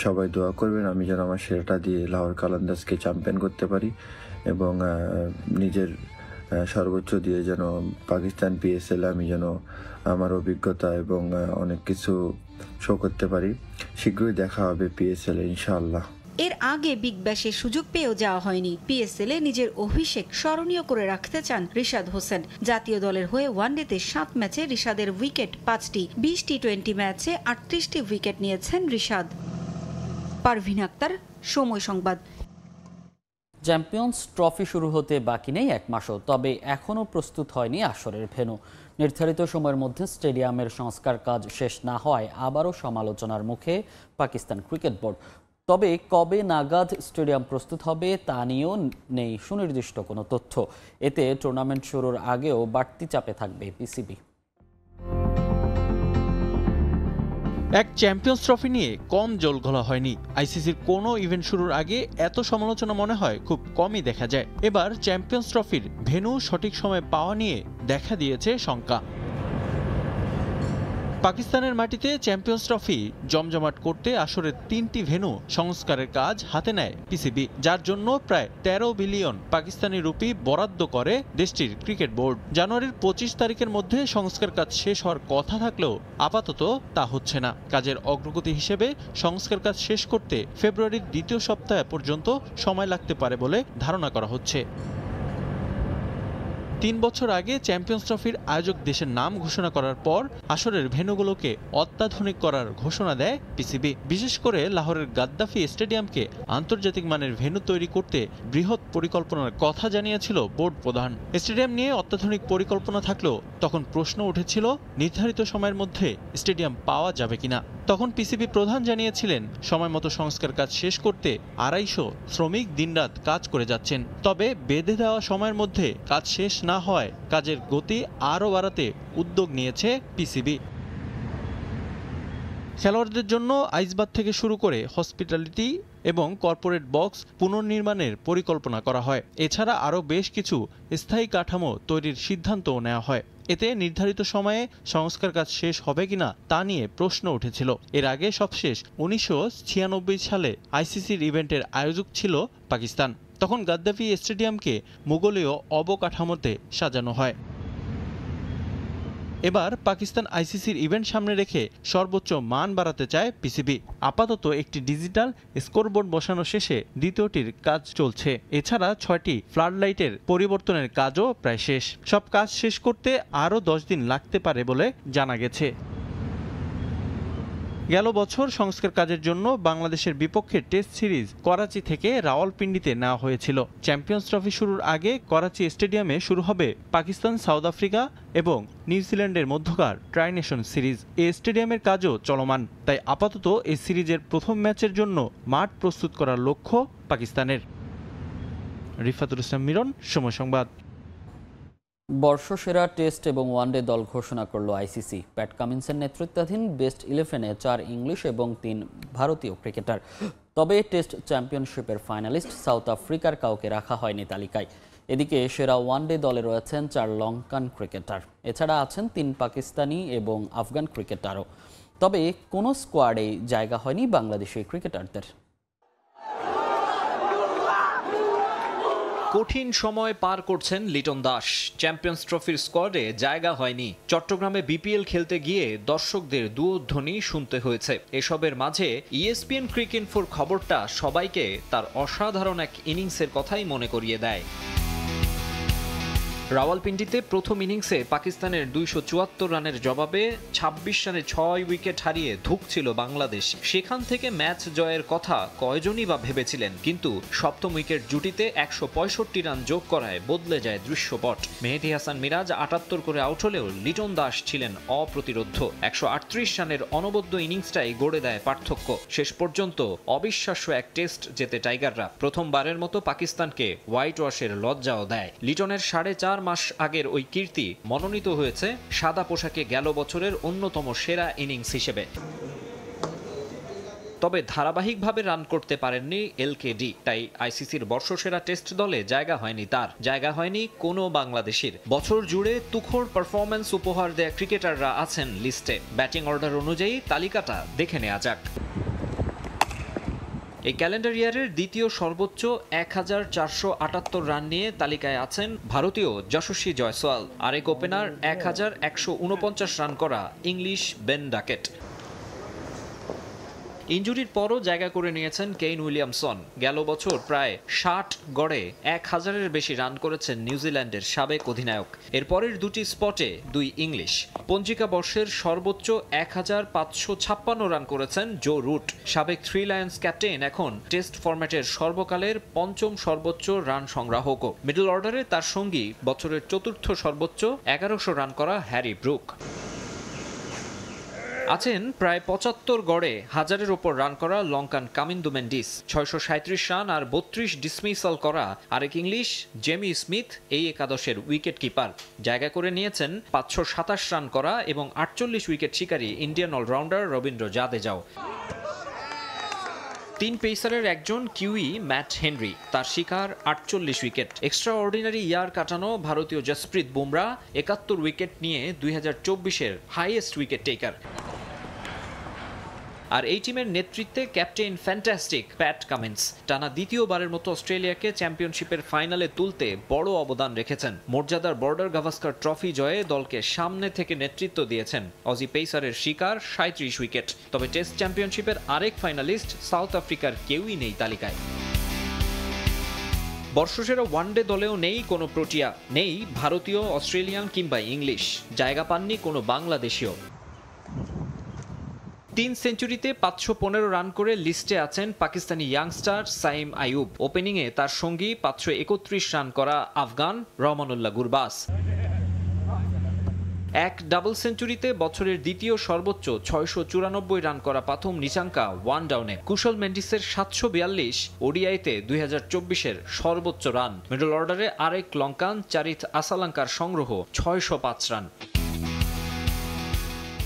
সবাই দোয়া করবেন আমি যেন আমার সেরাটা দিয়ে লাহোর কালান্দার্সকে চ্যাম্পিয়ন করতে পারি এবং নিজের সর্বোচ্চ দিয়ে যেন পাকিস্তান পিএসএল আমি যেন আমার অভিজ্ঞতা এবং অনেক কিছু শো করতে পারি। শীঘ্রই দেখা হবে পিএসএল এ ইনশাআল্লাহ। এর আগে বিগ ব্যাশের সুযোগ পেয়েও যাওয়া হয়নি। পিএসএল এ নিজের অভিষেক স্মরণীয় করে রাখতে চান রিশাদ হোসেন। জাতীয় দলের হয়ে ওয়ানডেতে 7 ম্যাচে রিশাদের উইকেট 5টি। 20 টি20 ম্যাচে 38টি উইকেট নিয়েছেন রিশাদ। পারভিন আক্তার, সময় সংবাদ। চ্যাম্পিয়ন্স ট্রফি শুরু হতে বাকি নেই 1 মাসও, তবে এখনও প্রস্তুত হয়নি আসরের ভেন্যু। নির্ধারিত সময়ের মধ্যে স্টেডিয়ামের সংস্কার কাজ শেষ না হওয়ায় আবারও সমালোচনার মুখে পাকিস্তান ক্রিকেট বোর্ড। তবে কবে নাগাদ স্টেডিয়াম প্রস্তুত হবে তা নিয়েও নেই সুনির্দিষ্ট কোনো তথ্য। এতে টুর্নামেন্ট শুরুর আগেও বাড়তি চাপে থাকবে পিসিবি। এক চ্যাম্পিয়ন্স ট্রফি নিয়ে কম জল ঘোলা হয়নি। আইসিসির কোনো ইভেন্ট শুরুর আগে এত সমালোচনা মনে হয় খুব কমই দেখা যায়। এবার চ্যাম্পিয়ন্স ট্রফির ভেন্যু সঠিক সময়ে পাওয়া নিয়ে দেখা দিয়েছে শঙ্কা। পাকিস্তানের মাটিতে চ্যাম্পিয়ন্স ট্রফি জমজমাট করতে আসরের 3টি ভেন্যু সংস্কারের কাজ হাতে নেয় পিসিবি, যার জন্য প্রায় 13 বিলিয়ন পাকিস্তানি রুপি বরাদ্দ করে দেশটির ক্রিকেট বোর্ড। জানুয়ারির 25 তারিখের মধ্যে সংস্কার কাজ শেষ হওয়ার কথা থাকলেও আপাতত তা হচ্ছে না। কাজের অগ্রগতি হিসেবে সংস্কার কাজ শেষ করতে ফেব্রুয়ারির দ্বিতীয় সপ্তাহ পর্যন্ত সময় লাগতে পারে বলে ধারণা করা হচ্ছে। 3 বছর আগে চ্যাম্পিয়ন্স ট্রফির আয়োজক দেশের নাম ঘোষণা করার পর আসরের ভেন্যুগুলোকে অত্যাধুনিক করার ঘোষণা দেয় পিসিবি। বিশেষ করে লাহোরের গাদ্দাফি স্টেডিয়ামকে আন্তর্জাতিক মানের ভেন্যু তৈরি করতে বৃহৎ পরিকল্পনার কথা জানিয়েছিল বোর্ড প্রধান। স্টেডিয়াম নিয়ে অত্যাধুনিক পরিকল্পনা থাকলেও তখন প্রশ্ন উঠেছিল নির্ধারিত সময়ের মধ্যে স্টেডিয়াম পাওয়া যাবে কিনা। তখন পিসিবি প্রধান জানিয়েছিলেন সময় মতো সংস্কার কাজ শেষ করতে 250 শ্রমিক দিনরাত কাজ করে যাচ্ছেন। তবে বেঁধে দেওয়া সময়ের মধ্যে কাজ শেষ না হয় কাজের গতি আরও বাড়াতে উদ্যোগ নিয়েছে পিসিবি। খেলোয়াড়দের জন্য আইসবাথ থেকে শুরু করে হসপিটালিটি এবং কর্পোরেট বক্স পুনর্নির্মাণের পরিকল্পনা করা হয়। এছাড়া আরও বেশ কিছু স্থায়ী কাঠামো তৈরির সিদ্ধান্তও নেওয়া হয়। এতে নির্ধারিত সময়ে সংস্কার কাজ শেষ হবে কিনা তা নিয়ে প্রশ্ন উঠেছিল। এর আগে সবশেষ 1996 সালে আইসিসির ইভেন্টের আয়োজক ছিল পাকিস্তান। তখন গাদ্দাফি স্টেডিয়ামকে মুঘলীয় অবকাঠামোতে সাজানো হয়। এবার পাকিস্তান আইসিসির ইভেন্ট সামনে রেখে সর্বোচ্চ মান বাড়াতে চায় পিসিবি। আপাতত একটি ডিজিটাল স্কোরবোর্ড বসানো শেষে দ্বিতীয়টির কাজ চলছে। এছাড়া 6টি ফ্লাড লাইটের পরিবর্তনের কাজও প্রায় শেষ। সব কাজ শেষ করতে আরও 10 দিন লাগতে পারে বলে জানা গেছে। গেল বছর সংস্কার কাজের জন্য বাংলাদেশের বিপক্ষে টেস্ট সিরিজ করাচি থেকে রাওয়ালপিন্ডিতে নেওয়া হয়েছিল। চ্যাম্পিয়ন্স ট্রফি শুরুর আগে করাচি স্টেডিয়ামে শুরু হবে পাকিস্তান, সাউথ আফ্রিকা এবং নিউজিল্যান্ডের মধ্যকার ট্রাইনেশন সিরিজ। এই স্টেডিয়ামের কাজও চলমান, তাই আপাতত এই সিরিজের প্রথম ম্যাচের জন্য মাঠ প্রস্তুত করার লক্ষ্য পাকিস্তানের। রিফাতুল ইসলাম মিরন, সময় সংবাদ। বর্ষসেরা টেস্ট এবং ওয়ানডে দল ঘোষণা করল আইসিসি। প্যাট কামিন্সের নেতৃত্বাধীন বেস্ট 11-এ 4 ইংলিশ এবং 3 ভারতীয় ক্রিকেটার। তবে টেস্ট চ্যাম্পিয়নশিপের ফাইনালিস্ট সাউথ আফ্রিকার কাউকে রাখা হয়নি তালিকায়। এদিকে সেরা ওয়ানডে দলে রয়েছেন 4 লঙ্কান ক্রিকেটার। এছাড়া আছেন 3 পাকিস্তানি এবং আফগান ক্রিকেটারও। তবে কোনো স্কোয়াডেই জায়গা হয়নি বাংলাদেশি ক্রিকেটারদের। কঠিন সময় পার করছেন লিটন দাস। চ্যাম্পিয়ন্স ট্রফির স্কোয়াডে জায়গা হয়নি। চট্টগ্রামে বিপিএল খেলতে গিয়ে দর্শকদের দুধ্বনি শুনতে হয়েছে। এসবের মাঝে ইএসপিএন ক্রিকইনফোর খবরটা সবাইকে তার অসাধারণ এক ইনিংসের কথাই মনে করিয়ে দেয়। রাওয়ালপিন্ডিতে প্রথম ইনিংসে পাকিস্তানের 274 রানের জবাবে 26 রানে 6 উইকেট হারিয়ে ধুঁকছিল বাংলাদেশ। সেখান থেকে ম্যাচ জয়ের কথা কয়জনই বা ভেবেছিলেন, কিন্তু সপ্তম উইকেট জুটিতে 165 রান যোগ করায় বদলে যায় দৃশ্যপট। মেহেদী হাসান মিরাজ 78 করে আউট হলেও লিটন দাস ছিলেন অপ্রতিরোধ্য। 138 রানের অনবদ্য ইনিংসটাই গড়ে দেয় পার্থক্য। শেষ পর্যন্ত অবিশ্বাস্য এক টেস্ট জেতে টাইগাররা। প্রথমবারের মতো পাকিস্তানকে হোয়াইট ওয়াশের লজ্জাও দেয়। লিটনের 4.5 মাস আগের ওই কীর্তি মনোনীত হয়েছে সাদা পোশাকে গেল বছরের অন্যতম সেরা ইনিংস হিসেবে। তবে ধারাবাহিকভাবে রান করতে পারেননি এলকেডি, তাই আইসিসির বর্ষসেরা টেস্ট দলে জায়গা হয়নি তার। জায়গা হয়নি কোনো বাংলাদেশির। বছর জুড়ে তুখোড় পারফরম্যান্স উপহার দেয়া ক্রিকেটাররা আছেন লিস্টে। ব্যাটিং অর্ডার অনুযায়ী তালিকাটা দেখে নেওয়া যাক। এই ক্যালেন্ডার ইয়ারের দ্বিতীয় সর্বোচ্চ 1478 রান নিয়ে তালিকায় আছেন ভারতীয় যশস্বী জয়সওয়াল। আরেক ওপেনার 1149 রান করা ইংলিশ বেন ডাকেট। ইনজুরির পরও জায়গা করে নিয়েছেন কেইন উইলিয়ামসন। গেল বছর প্রায় 60 গড়ে 1000-এর বেশি রান করেছেন নিউজিল্যান্ডের সাবেক অধিনায়ক। এরপরের দুটি স্পটে 2 ইংলিশ। পঞ্জিকা বর্ষের সর্বোচ্চ 1556 রান করেছেন জো রুট। সাবেক 3 লায়ন্স ক্যাপ্টেন এখন টেস্ট ফরম্যাটের সর্বকালের 5ম সর্বোচ্চ রান সংগ্রাহকও। মিডল অর্ডারে তার সঙ্গী বছরের 4র্থ সর্বোচ্চ 1100 রান করা হ্যারি ব্রুক। আছেন প্রায় 75 গড়ে 1000-এর ওপর রান করা লঙ্কান কামিন্দু মেন্ডিস। 637 রান আর 32 ডিসমিসাল করা আরেক ইংলিশ জেমি স্মিথ এই একাদশের উইকেট কিপার। জায়গা করে নিয়েছেন 527 রান করা এবং 48 উইকেট শিকারী ইন্ডিয়ান অলরাউন্ডার রবীন্দ্র জাদেজাও। 3 পেসারের একজন কিউই ম্যাট হেনরি, তার শিকার 48 উইকেট। এক্সট্রা অর্ডিনারি ইয়ার কাটানো ভারতীয় জসপ্রীত বুমরা 71 উইকেট নিয়ে 2024-এর হাইয়েস্ট উইকেট টেকার। আর এই টিমের নেতৃত্বে ক্যাপ্টেন ফ্যান্টাস্টিক প্যাট কামিন্স টানা দ্বিতীয়বারের মতো অস্ট্রেলিয়াকে চ্যাম্পিয়নশিপের ফাইনালে তুলতে বড় অবদান রেখেছেন। মর্যাদার বর্ডার গাভাস্কার ট্রফি জয়ে দলকে সামনে থেকে নেতৃত্ব দিয়েছেন অজি পেসারের শিকার 37 উইকেট। তবে টেস্ট চ্যাম্পিয়নশিপের আরেক ফাইনালিস্ট সাউথ আফ্রিকার কেউই নেই তালিকায়। বর্ষসেরা ওয়ানডে দলেও নেই কোনো প্রোটিয়া, নেই ভারতীয়, অস্ট্রেলিয়ান কিংবা ইংলিশ, জায়গা পাননি কোনো বাংলাদেশীয়। 3 সেঞ্চুরিতে 515 রান করে লিস্টে আছেন পাকিস্তানি ইয়াংস্টার সাইম আইয়ুব। ওপেনিংয়ে তার সঙ্গী 531 রান করা আফগান রহমানুল্লাহ গুরবাস। এক ডাবল সেঞ্চুরিতে বছরের দ্বিতীয় সর্বোচ্চ 694 রান করা প্রথম নিচাঙ্কা ওয়ান ডাউনে। কুশল মেন্ডিসের 742 ওডিআইতে 2024-এর সর্বোচ্চ রান। মিডল অর্ডারে আরেক লঙ্কান চারিথ আসালাঙ্কার সংগ্রহ 605 রান।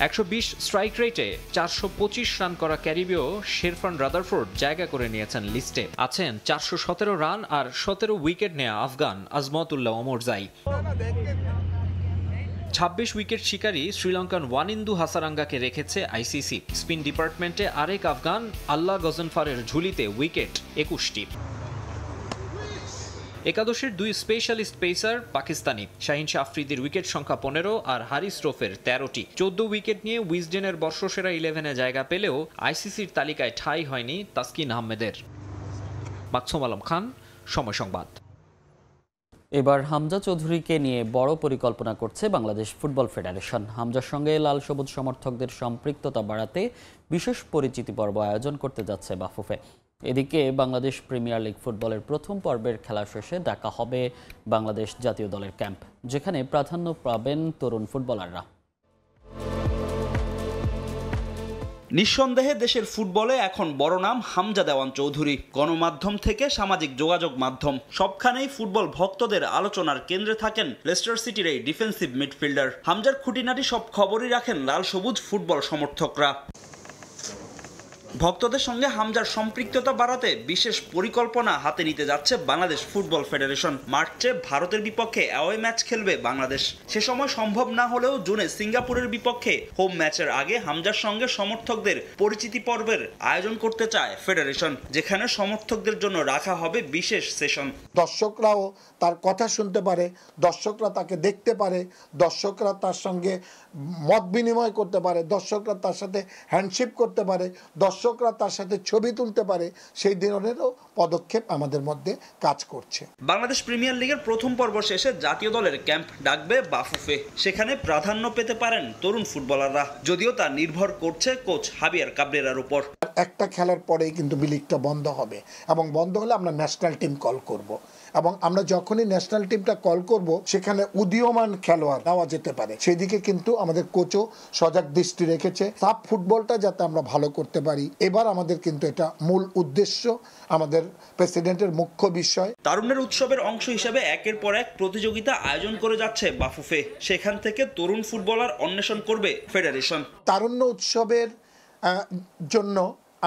120 স্ট্রাইক রেটে 425 রান করা ক্যারিবীয় শেরফান রাদারফোর্ড জায়গা করে নিয়েছেন লিস্টে। আছেন 417 রান আর 17 উইকেট নেয়া আফগান আজমতুল্লাহ ওমরজাই। 26 উইকেট শিকারী শ্রীলঙ্কান ওয়ানিন্দু হাসারাঙ্গাকে রেখেছে আইসিসি। স্পিন ডিপার্টমেন্টে আরেক আফগান আল্লাহ গজনফারের ঝুলিতে উইকেট 21টি। একাদশের 2 স্পেশালিস্ট পেসার পাকিস্তানি। শাহিন শাহ আফ্রিদির উইকেট সংখ্যা 15 আর হারিস রফের 13টি। 14 উইকেট নিয়ে উইজডেনের বর্ষসেরা 11-এ জায়গা পেলেও আইসিসির তালিকায় ঠাঁই হয়নি তাসকিন আহমেদের। মাকসুম আলম খান, সময় সংবাদ। এবার হামজা চৌধুরীকে নিয়ে বড় পরিকল্পনা করছে বাংলাদেশ ফুটবল ফেডারেশন। হামজার সঙ্গে লাল সবুজ সমর্থকদের সম্পৃক্ততা বাড়াতে বিশেষ পরিচিতি পর্ব আয়োজন করতে যাচ্ছে বাফুফে। এদিকে বাংলাদেশ প্রিমিয়ার লিগ ফুটবলের প্রথম পর্বের খেলা শেষে ডাকা হবে বাংলাদেশ জাতীয় দলের ক্যাম্প, যেখানে প্রাধান্য পাবেন তরুণ ফুটবলাররা। নিঃসন্দেহে দেশের ফুটবলে এখন বড় নাম হামজা দেওয়ান চৌধুরী। গণমাধ্যম থেকে সামাজিক যোগাযোগ মাধ্যম সবখানেই ফুটবল ভক্তদের আলোচনার কেন্দ্রে থাকেন লেস্টার সিটির এই ডিফেন্সিভ মিডফিল্ডার। হামজার খুঁটিনাটি সব খবরই রাখেন লাল সবুজ ফুটবল সমর্থকরা। ভক্তদের সঙ্গে হামজার সম্পৃক্ততা বাড়াতে বিশেষ পরিকল্পনা হাতে নিতে যাচ্ছে বাংলাদেশ ফুটবল ফেডারেশন। মার্চে ভারতের বিপক্ষে অ্যাওয়ে ম্যাচ খেলবে বাংলাদেশ। সে সময় সম্ভব না হলেও জুনে সিঙ্গাপুরের বিপক্ষে হোম ম্যাচের আগে হামজার সঙ্গে সমর্থকদের পরিচিতি পর্বের আয়োজন করতে চায় ফেডারেশন, যেখানে সমর্থকদের জন্য রাখা হবে বিশেষ সেশন। দর্শকরাও তার কথা শুনতে পারে, দর্শকরা তাকে দেখতে পারে, দর্শকরা তার সঙ্গে মত বিনিময় করতে পারে, দর্শকরা তার সাথে হ্যান্ডশেক করতে পারে, দর্শকরা তার সাথে ছবি তুলতে পারে। সেই ধরনেরও পদক্ষেপ আমাদের মধ্যে কাজ করছে। বাংলাদেশ প্রিমিয়ার লিগের প্রথম পর্ব শেষে জাতীয় দলের ক্যাম্প ডাকবে বাফুফে। সেখানে প্রাধান্য পেতে পারেন তরুণ ফুটবলাররা, যদিও তা নির্ভর করছে কোচ হাবিয়ার কাবরেরার উপর। একটা খেলার পরেই কিন্তু বিলিগটা বন্ধ হবে, এবং বন্ধ হলে আমরা ন্যাশনাল টিম কল করব, এবং আমরা যখনই ন্যাশনাল টিমটা কল করব সেখানে উদীয়মান খেলোয়াড় দেওয়া যেতে পারে। সেদিকে কিন্তু আমাদের কোচও সজাগ দৃষ্টি রেখেছে। সাব ফুটবলটা যাতে আমরা ভালো করতে পারি, এবার আমাদের কিন্তু এটা মূল উদ্দেশ্য, আমাদের প্রেসিডেন্টের মুখ্য বিষয়। তারুণ্যের উৎসবের অংশ হিসেবে একের পর এক প্রতিযোগিতা আয়োজন করে যাচ্ছে বাফুফে। সেখান থেকে তরুণ ফুটবলার অন্বেষণ করবে ফেডারেশন। তারুণ্য উৎসবের জন্য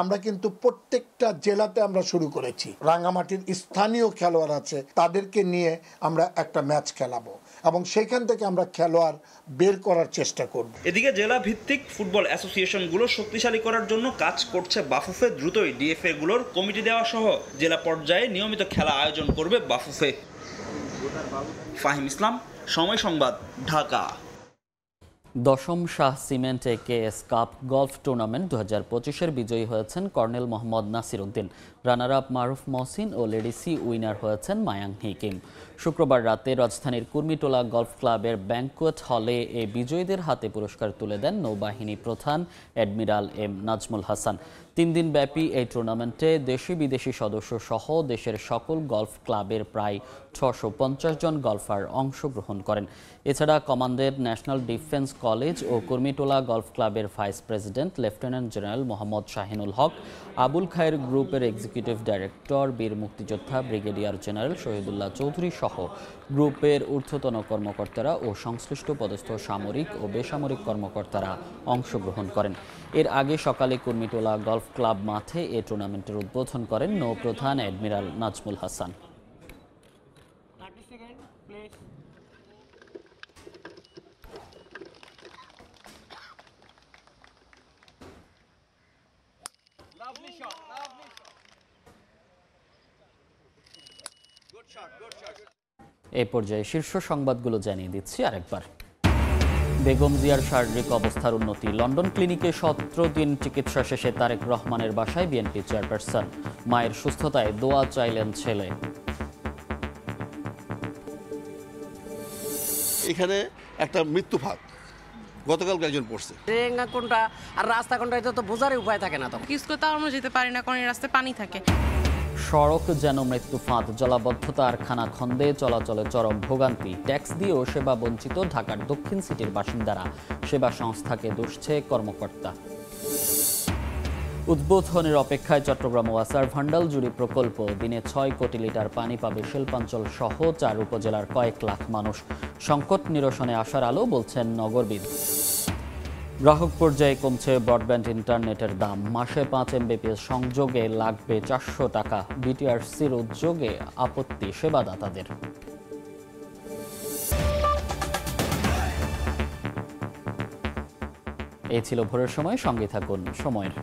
আমরা কিন্তু প্রত্যেকটা জেলাতে আমরা শুরু করেছি। রাঙ্গামাটির স্থানীয় খেলোয়াড় আছে, তাদেরকে নিয়ে আমরা একটা ম্যাচ খেলাবো, এবং সেখান থেকে আমরা খেলোয়াড় বের করার চেষ্টা করব। এদিকে জেলা ভিত্তিক ফুটবল অ্যাসোসিয়েশনগুলো শক্তিশালী করার জন্য কাজ করছে বাফুফে। দ্রুতই ডিএফএ গুলোর কমিটি দেওয়া সহ জেলা পর্যায়ে নিয়মিত খেলা আয়োজন করবে বাফুফে। ফাহিম ইসলাম, সময় সংবাদ, ঢাকা। দশম Shah cement KS cup golf tournament 2025-এর বিজয়ী হয়েছেন colonel Mohammad Nasir Uddin. Runner up Maruf Mohsin ও লেডি সি উইনার হয়েছেন মায়াং হিকিম। শুক্রবার রাতে রাজধানীর কুর্মিটোলা গলফ ক্লাবের ব্যাংকোয়েট হলে এই বিজয়ীদের হাতে পুরস্কার তুলে দেন নৌবাহিনী প্রধান অ্যাডমিরাল এম নাজমুল হাসান। 3 দিন ব্যাপী এই টুর্নামেন্টে দেশি বিদেশি সদস্য সহ দেশের সকল গলফ ক্লাবের প্রায় 650 জন গলফার অংশগ্রহণ করেন। এছাড়া কমান্ডেড ন্যাশনাল ডিফেন্স কলেজ ও কুর্মিটোলা গলফ ক্লাবের vice president lieutenant general Mohammad Shahinul Haque, Abul Khair গ্রুপের এক্সিকিউটিভ ডাইরেক্টর বীর মুক্তিযোদ্ধা ব্রিগেডিয়ার জেনারেল শহীদুল্লাহ চৌধুরী সহ গ্রুপের ঊর্ধ্বতন কর্মকর্তারা ও সংশ্লিষ্ট পদস্থ সামরিক ও বেসামরিক কর্মকর্তারা অংশগ্রহণ করেন। এর আগে সকালে কুর্মিটোলা গলফ ক্লাব মাঠে এ টুর্নামেন্টের উদ্বোধন করেন নৌপ্রধান অ্যাডমিরাল নাজমুল হাসান। এই পর্যায়ে শীর্ষ সংবাদগুলো জানিয়ে দিচ্ছি আরেকবার। বেগম জিয়ার শারীরিক অবস্থার উন্নতি। লন্ডন ক্লিনিকে 17 দিন চিকিৎসা শেষে তারেক রহমানের বাসায় বিএনপি চেয়ারপারসন। মায়ের সুস্থতায় দোয়া চাইলেন ছেলে। এখানে একটা মৃত্যু ফাঁদ গতকালকে একজন পড়ছে। কোনটা আর রাস্তা কোনটা এটা তো বোঝার উপায় থাকে না, তো কিছু তো আমরা যেতে পারি না, কারণ রাস্তায় পানি থাকে। সড়ক যেন মৃত্যু ফাঁদ, জলাবদ্ধতা আর খানাখন্দে চলাচলে চরম ভোগান্তি। ট্যাক্স দিয়েও সেবা বঞ্চিত ঢাকার দক্ষিণ সিটির বাসিন্দারা। সেবা সংস্থাকে দুষছে কর্মকর্তা। উদ্বোধনের অপেক্ষায় চট্টগ্রাম ওয়াসার ভান্ডাল জুড়ি প্রকল্প। দিনে 6 কোটি লিটার পানি পাবে শিল্পাঞ্চল সহ 4 উপজেলার কয়েক লাখ মানুষ। সংকট নিরসনে আশার আলো বলছেন নগরবিদ। গ্রাহক পর্যায়ে কমছে ব্রডব্যান্ড ইন্টারনেটের দাম। মাসে 5 MBPS সংযোগে লাগবে 400 টাকা। বিটিআরসির উদ্যোগে আপত্তি সেবাদাতাদের। এই ছিল ভোরের সময়, সঙ্গে থাকুন সময়ের।